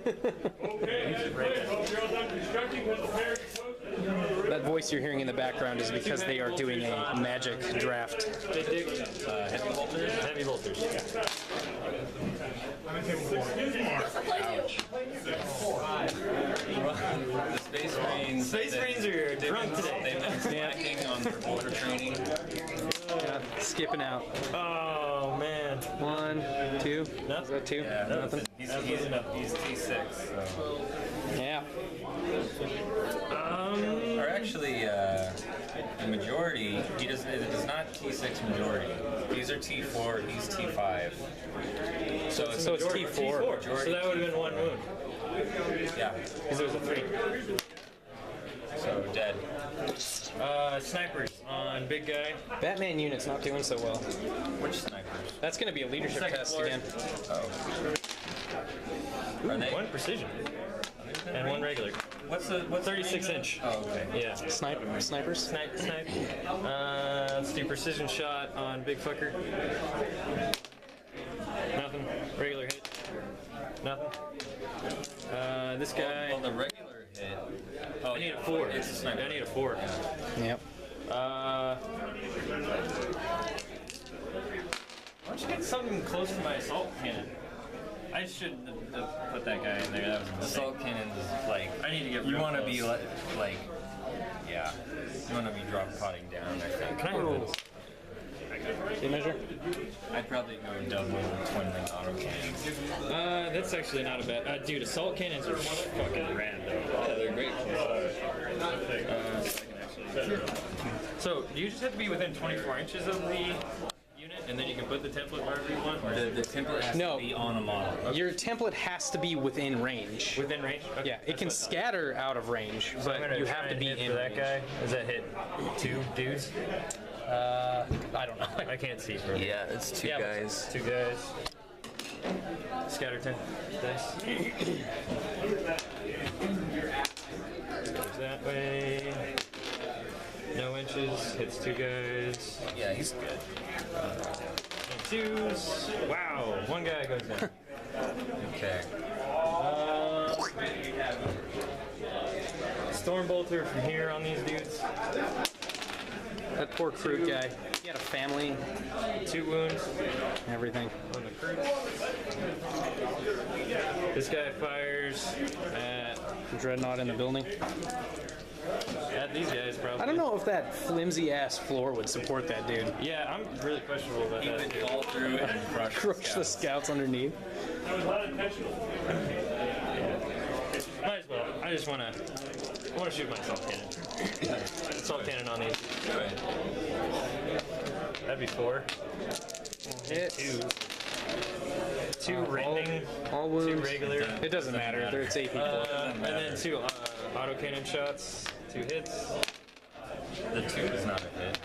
That voice you're hearing in the background is because they are doing a magic draft. Heavy bolters? Heavy bolters. Space Marines are drunk today. They've been slacking on their bolter training. Yeah, skipping out. Oh, man. 1, 2. No? Is that 2? Yeah, Nothing. He's T6. So. Yeah. Or actually, the majority, it is not T6 majority. These are T4, he's T5. So it's T4. T4. So that would have been 1 wound. Yeah, Because there was a 3. so dead. Snipers on big guy. Batman unit's not doing so well. Which snipers? That's gonna be a leadership Second test floor. again. Oh. Are they? 1 precision. And 1 regular. What's 36 inch. Oh, okay. Yeah. Snipers? Snipe. Let's do precision shot on big fucker. Nothing. Regular hit. Nothing. This guy. Well, the regular hit. Oh, I need a 4. It's a sniper. I need a 4. Yep. Why don't you get something close to my assault cannon? I shouldn't have put that guy in there. That was a mistake. Assault cannons is like. I need to get. You real want to close. be like. Yeah. You want to be drop potting down, I think. Can I have this? Tape measure? I'd probably go double twin ring auto cannons. That's actually not a bad. Dude, assault cannons are fucking rad though. Yeah, they're great. So, do you just have to be within 24 inches of the unit, and then you can put the template wherever you want? Or The template has No. to be on a model. Your template has to be within range. within range? Okay, Yeah, it that's can what I thought. scatter out of range, So I'm but gonna you try have to and be hit in for that range. guy. Does that hit 2 dudes? I don't know. I can't see for Yeah, it's 2 Yeah, but guys. 2 guys. Scatter 10 dice. Goes that way. No inches. Hits 2 guys. Yeah, he's good. And 2s. Wow. 1 guy goes down. Okay. Stormbolter from here on these dudes. That poor crude guy. He had a family, 2 wounds everything. on the crew. This guy fires at Dreadnought in the building. these guys probably. I don't know if that flimsy ass floor would support that dude. Yeah, I'm really questionable about He that. would Dude. fall through and crush Crush the scouts underneath. Might as well. I just want to shoot my assault cannon. Assault cannon on these. Right. That'd be 4. Hit. 2 rending. All 2 wounds. regular. It doesn't matter. It's AP. And then 2 autocannon shots. 2 hits. The 2 is not a hit.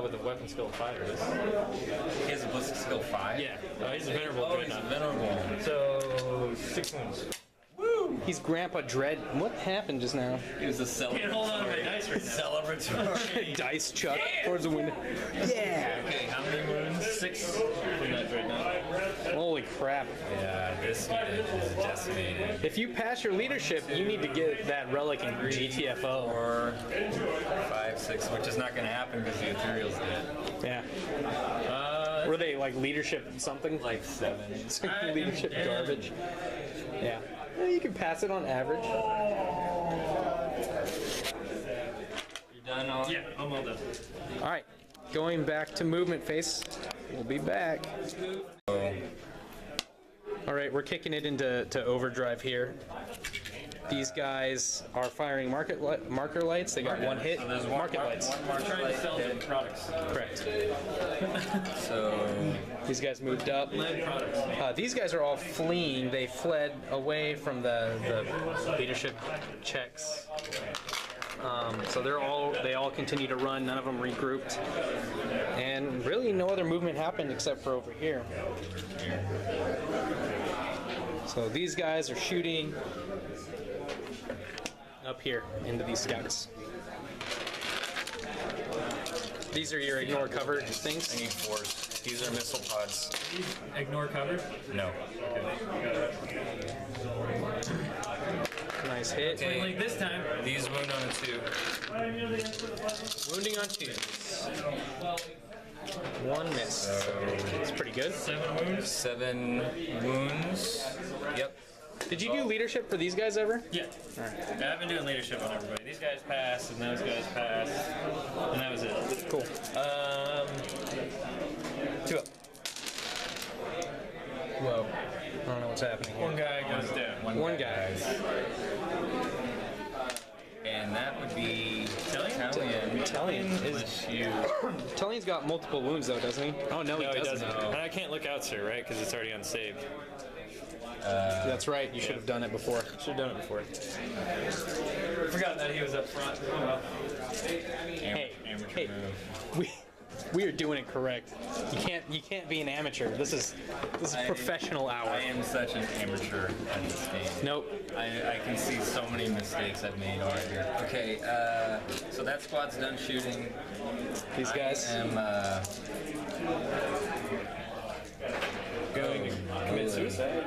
With a weapon skill 5 it is. He has a ballistic skill 5? Yeah. He's a venerable Oh, he's a dreadnought. venerable. So 6 wounds. He's Grandpa Dread. What happened just now? He was a Can't hold on to my celebratory. dice right Celebratory. Dice chuck towards the window. Yeah. Okay, how many wounds? 6 from that dreadnought. Holy crap. Yeah, this unit is decimated. If you pass your leadership, you need to get that relic in GTFO. 4, 5, 6, which is not going to happen because the ethereal's dead. Yeah. Were they like leadership something? Like 7. Leadership garbage. Yeah. Well, you can pass it on average. You done all? Yeah, I'm all done. All right. Going back to movement face. We'll be back. All right, we're kicking it into overdrive here. These guys are firing marker lights. They got one hit. So there's one market lights. One marker Trying light to sell them hit. products. Correct. So These guys moved up. Lead products. These guys are all fleeing. They fled away from the leadership checks. So they all continue to run. None of them regrouped, and really no other movement happened except for over here. So these guys are shooting up here into these scouts. These are your ignore cover I things. need 4s. These are missile pods. Ignore cover. No. Nice hit. Okay. Like this time. These wound on a 2. Wounding on 2s. 1 miss. It's pretty good. 7 wounds. 7 wounds. Yep. Did you do leadership for these guys ever? Yeah. Yeah, I've been doing leadership on everybody. These guys passed, and those guys passed, and that was it. Cool. 2 up. Whoa. I don't know what's happening here. One guy goes down. One guy. And that would be Italian? Italian is. Italian's got multiple wounds though, doesn't he? Oh no, he doesn't. And I can't look out, sir, right? Because it's already unsaved. That's right. You should have done it before. Should have done it before. Forgot that he was up front. Oh, well. Hey, amateur hey, move. we are doing it correct. You can't be an amateur. This is professional hour. I am such an amateur at this game. Nope. I can see so many mistakes I've made already. Okay, so that squad's done shooting. These guys. I am Going to commit suicide?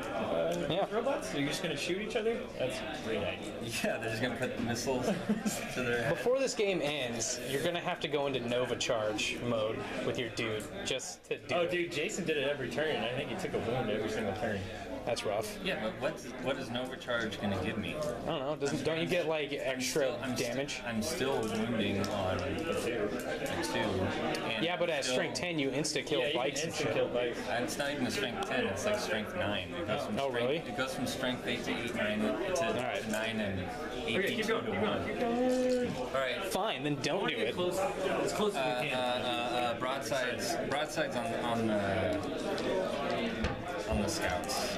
Yeah. Robots? Are you just going to shoot each other? That's a great idea. yeah, they're just gonna put missiles to their head. Before this game ends, you're gonna have to go into Nova Charge mode with your dude just to do Oh, it. dude, Jason did it every turn. I think he took a wound every single turn. That's rough. Yeah, but what is Nova Charge gonna give me? I don't know. Don't you get like extra damage? I'm still wounding on a 2. And Yeah, but at still- strength 10, you insta kill Yeah, you bikes can and instant shit. kill bikes. It's not even a strength 10, it's like strength 9. It goes from Oh, strength, really? It goes from strength 8 to 8, 9 to Alright. 9 and 8 Okay, keep to going, 1. keep going, keep going. Alright, Fine, then don't do it. Close, as close as you can. broadsides on the scouts.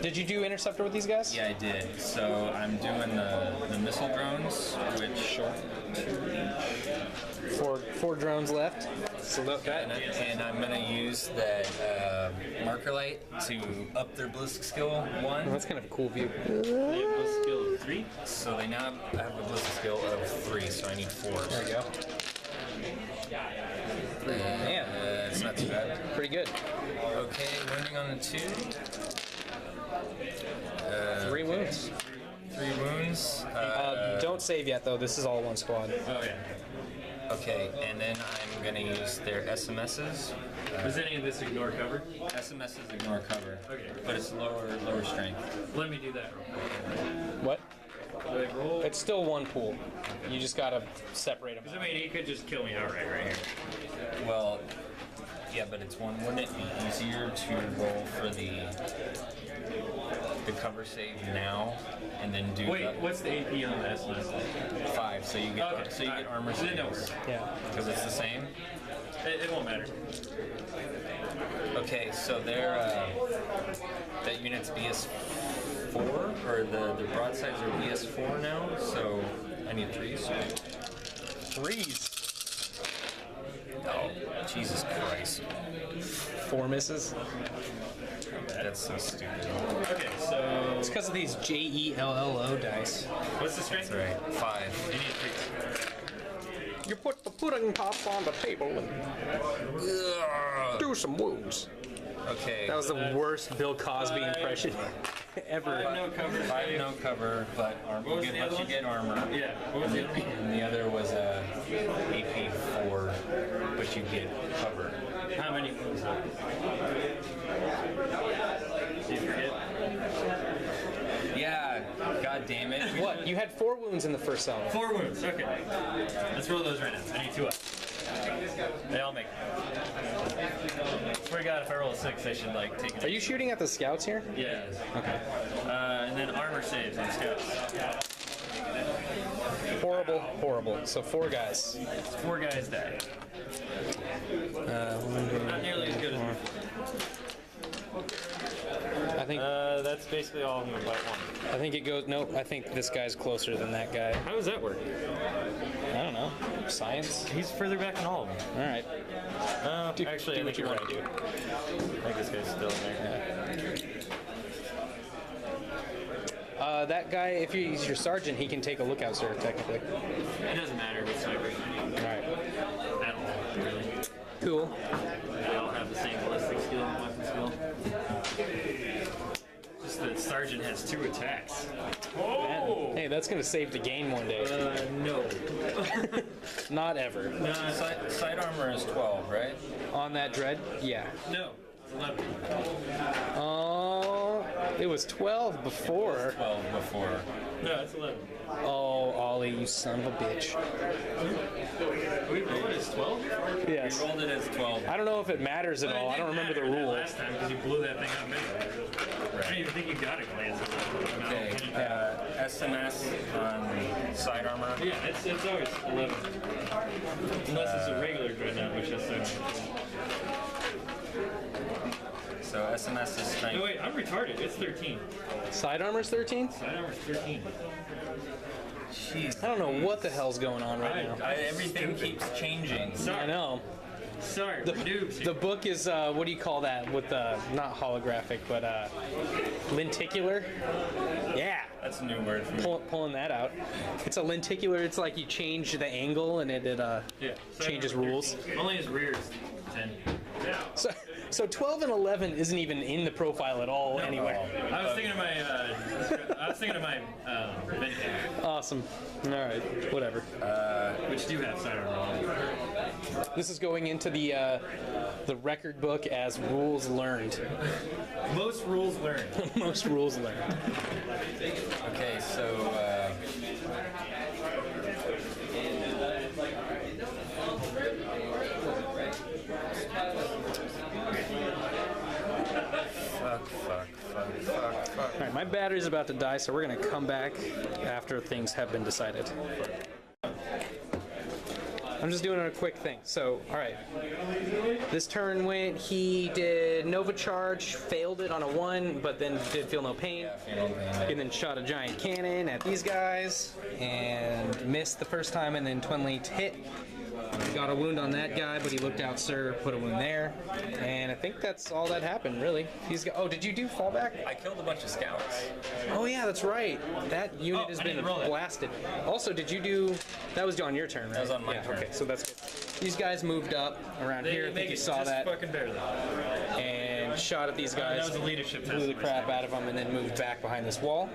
Did you do interceptor with these guys? Yeah, I did. So I'm doing the missile drones, which Four drones left. So and I'm gonna use that marker light to up their ballistic skill 1. that's kind of a cool view. They have a skill of 3. So they now have a ballistic skill of 3, so I need 4. There you go. Yeah, it's not too bad. Pretty good. Okay, wounding on the 2. 3 wounds. 3 wounds. Don't save yet though. This is all one squad. Oh, yeah. Okay, and then I'm gonna use their SMSs. Was any of this ignore cover? SMSs ignore cover. Okay. But it's lower strength. Let me do that real quick. What? Do I roll? It's still one pool. You just gotta separate them. I mean, he could just kill me outright right here. Well, yeah, but it's one. Wouldn't it be easier to roll for the cover save now and then do Wait, what's the AP on the SMS? 5? So you get Okay, alright. armor Then don't saves Yeah. because it's the same. It won't matter. Okay, so they're that unit's BS4 or the broadsides are BS4 now. So I need 3s. 3s. Oh, Jesus Christ! 4 misses. That's so stupid. Okay, so It's because of these JELLO dice. what's the strength? That's right. 5. You need 3. You put the pudding tops on the table and do some wounds. Okay. That was the worst Bill Cosby impression ever. No cover. 5 no cover, but armor. was You the get, other you one? get armor. Yeah. What was the other? And the other was a AP4, but you get cover. How many wounds? Did you forget? Yeah, god damn it. What? You had 4 wounds in the first salvo. 4 wounds. Okay. Let's roll those right now. I need 2 up. They all make it. Swear to God, if I roll a 6, I should like take it. Are you shooting at the scouts here? Yeah. Okay. And then armor saves on scouts. Horrible, horrible. So 4 guys. 4 guys die. Not nearly as good as I think that's basically all of them by 1. I think it goes. Nope. I think this guy's closer than that guy. How does that work? I don't know. Science. He's further back than all of them. All right. Actually, do I what think you you're want right. to do. I think this guy's still in there. That guy, if he's your sergeant, he can take a lookout, sir. Technically. It doesn't matter with snipers. All right. At all, really. Cool. They all have the same ballistic skill and weapon skill. Just that sergeant has 2 attacks. Oh! Hey, that's gonna save the game one day. No. Not ever. Side armor is 12, right? On that dread? Yeah. No. 11. Oh, it was 12 before. 12 before. No, it's 11. Oh, Ollie, you son of a bitch. We rolled it as 12? Yes. We rolled it as 12. I don't know if it matters at all. I don't remember the rules. Last time because you blew that thing up miserably. I don't even think you got a glance at it. Okay. SMS on side armor. Yeah, it's always 11. Unless it's a regular dreadnought, which is 7. So SMS is strength. No, wait, I'm retarded. It's 13. Side armor's 13? Side armor's 13. Jeez. I don't know what the hell's going on right now. Everything keeps changing. I know. Sorry, The, noobs. the book is, what do you call that? With not holographic, but lenticular? Yeah. That's a new word for me. Pulling that out. It's a lenticular. It's like you change the angle and it changes rules. Only his rear is 10. So 12 and 11 isn't even in the profile at all anyway. I was thinking of my vent tank, Awesome. All right. Whatever. which do have side armor. This is going into the record book as rules learned. Most rules learned. Most rules learned. Okay, so fuck. All right, my battery's about to die, so we're gonna come back after things have been decided. I'm just doing a quick thing. So, all right. This turn went, he did Nova Charge, failed it on a 1, but then did Feel No Pain. And then shot a giant cannon at these guys, and missed the first time, and then Twin Linked hit. Got a wound on that guy, but he looked out, sir, put a wound there. And I think that's all that happened, really. Oh, did you do fallback? I killed a bunch of scouts. Oh yeah, that's right. That unit has been blasted. Also, did you do? That was on your turn, right? That was on my turn. Okay, so that's good. These guys moved up around here. I think you saw that. Fucking barely. And shot at these guys. That was a leadership test. Blew the crap out of them, and then moved back behind this wall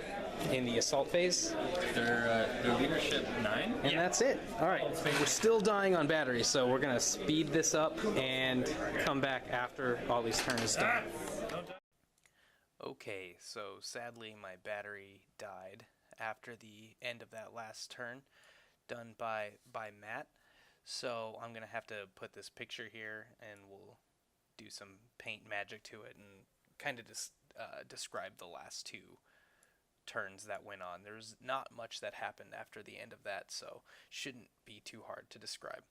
in the assault phase. Their leadership 9. And that's it. All right, we're still dying on batteries, so we're gonna speed this up and come back after Ollie's turn is done. Okay, so sadly my battery died after the end of that last turn done by Matt. So I'm gonna have to put this picture here, and we'll do some paint magic to it and kind of just describe the last 2 turns that went on. There's not much that happened after the end of that, so shouldn't be too hard to describe.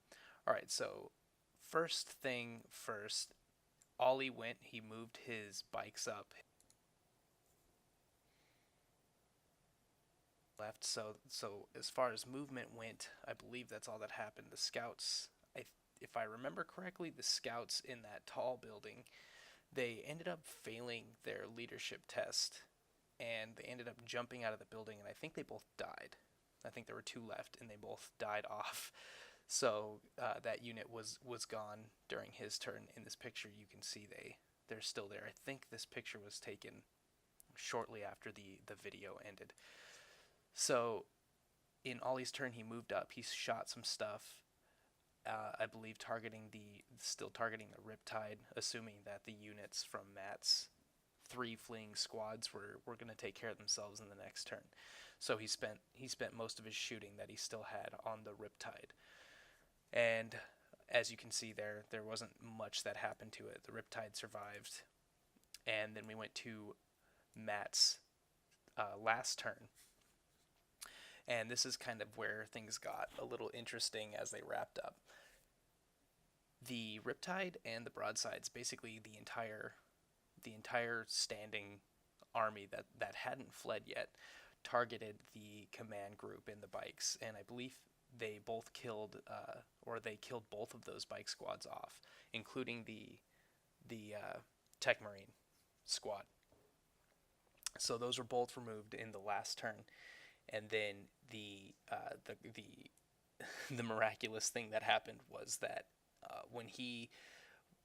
Alright, so first thing first, Ollie went, he moved his bikes up left, so as far as movement went, I believe that's all that happened. The scouts, if I remember correctly, the scouts in that tall building, they ended up failing their leadership test, and they ended up jumping out of the building, and I think they both died. I think there were 2 left, and they both died off. So that unit was gone during his turn. In this picture, you can see they're still there. I think this picture was taken shortly after the video ended. So in Ollie's turn, he moved up. He shot some stuff. I believe still targeting the Riptide, assuming that the units from Matt's 3 fleeing squads were going to take care of themselves in the next turn. So he spent most of his shooting that he still had on the Riptide. And as you can see there wasn't much that happened to it. The Riptide survived. And then we went to Matt's last turn. And this is kind of where things got a little interesting as they wrapped up. The Riptide and the Broadsides, basically the entire standing army that hadn't fled yet, targeted the command group in the bikes, and I believe they both killed both of those bike squads off, including the Tech Marine squad. So those were both removed in the last turn, and then the miraculous thing that happened was that when he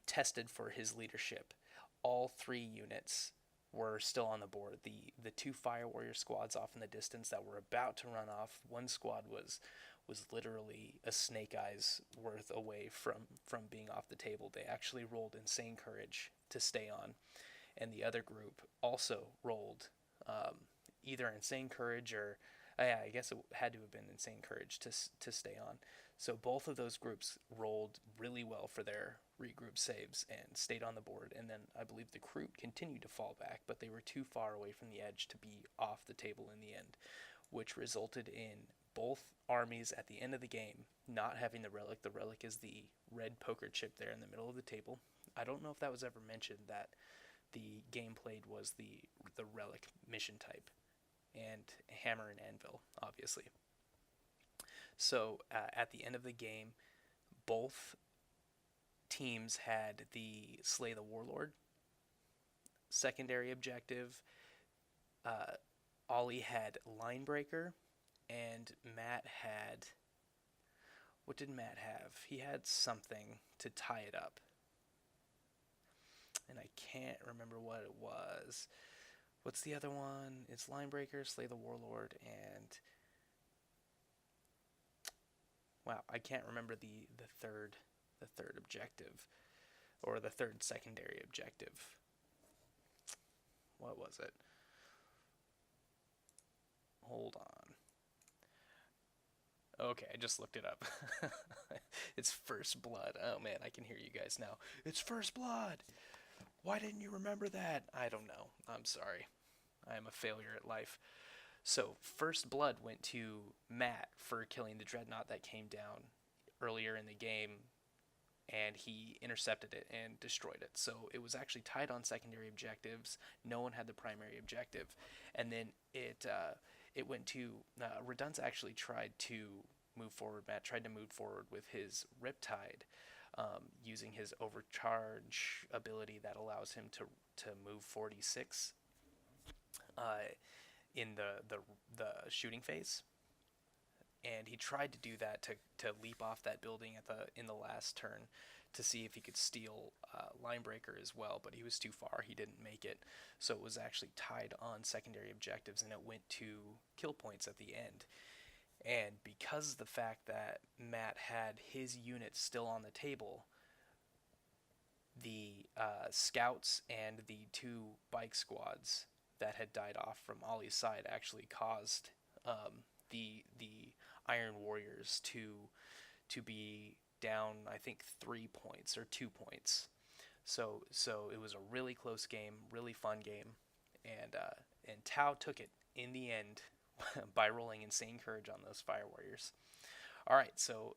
tested for his leadership, all 3 units were still on the board. The 2 Fire Warrior squads off in the distance that were about to run off, one squad was literally a snake eyes worth away from being off the table. They actually rolled Insane Courage to stay on, and the other group also rolled either Insane Courage or I guess it had to have been Insane Courage to stay on. So both of those groups rolled really well for their regroup saves and stayed on the board. And then I believe the Kroot continued to fall back, but they were too far away from the edge to be off the table in the end, which resulted in both armies at the end of the game not having the relic. The relic is the red poker chip there in the middle of the table. I don't know if that was ever mentioned, that the game played was the relic mission type, and hammer and anvil, obviously. So at the end of the game, both teams had the Slay the Warlord secondary objective. Ollie had Linebreaker, and Matt had... What did Matt have? He had something to tie it up, and I can't remember what it was. What's the other one? It's Linebreaker, Slay the Warlord, and... Wow, I can't remember the third objective, or the third secondary objective. What was it? Hold on. Okay, I just looked it up. It's First Blood. Oh man, I can hear you guys now. It's First Blood! Why didn't you remember that? I don't know. I'm sorry. I am a failure at life. So, First Blood went to Matt for killing the Dreadnought that came down earlier in the game, and he intercepted it and destroyed it. So, it was actually tied on secondary objectives. No one had the primary objective. And then it went to... Redunce actually tried to move forward. Matt tried to move forward with his Riptide, using his Overcharge ability that allows him to move 46 in the shooting phase, and he tried to do that to leap off that building in the last turn to see if he could steal Linebreaker as well, but he was too far. He didn't make it, so it was actually tied on secondary objectives, and it went to kill points at the end. And because of the fact that Matt had his units still on the table, the scouts and the 2 bike squads that had died off from Ollie's side actually caused the Iron Warriors to be down, I think, 3 points or 2 points. So it was a really close game, really fun game, and Tau took it in the end by rolling Insane Courage on those Fire Warriors. All right, so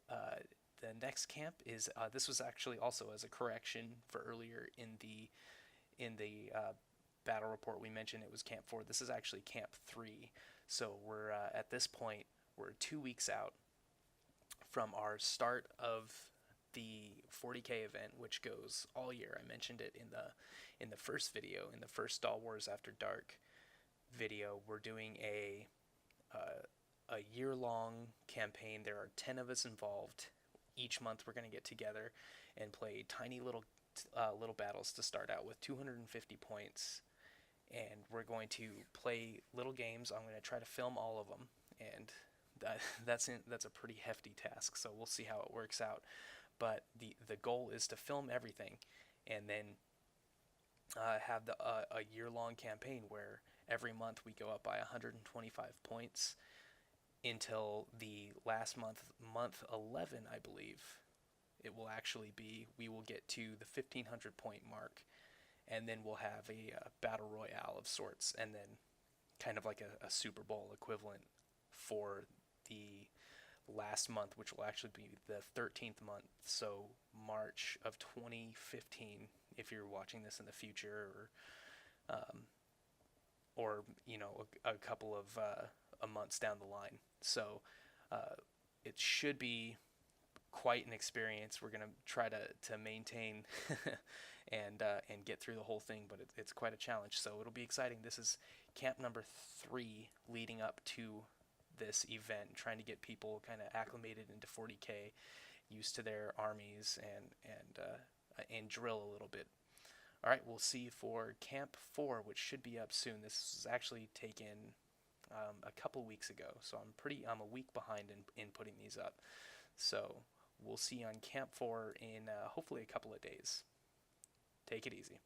the next camp is this was actually also as a correction for earlier in the battle report we mentioned it was Camp 4. This is actually Camp 3. So we're at this point we're 2 weeks out from our start of the 40K event, which goes all year. I mentioned it in the first video, in the first Star Wars After Dark video. We're doing a year-long campaign. There are 10 of us involved. Each month we're going to get together and play tiny little battles to start out with 250 points, and we're going to play little games. I'm going to try to film all of them and that's a pretty hefty task. So we'll see how it works out. But the goal is to film everything, and then have a year-long campaign where every month we go up by 125 points until the last month 11, I believe. It will actually be, we will get to the 1500 point mark, and then we'll have a battle royale of sorts, and then kind of like a Super Bowl equivalent for the last month, which will actually be the 13th month, so March of 2015, if you're watching this in the future, or you know, a couple of months down the line. So it should be quite an experience. We're going to try to maintain and get through the whole thing, but it's quite a challenge, so it'll be exciting. This is camp number 3 leading up to this event, trying to get people kind of acclimated into 40K, used to their armies, and drill a little bit. All right, we'll see you for camp 4, which should be up soon. This was actually taken a couple weeks ago, so I'm a week behind in putting these up. So we'll see you on camp 4 in hopefully a couple of days. Take it easy.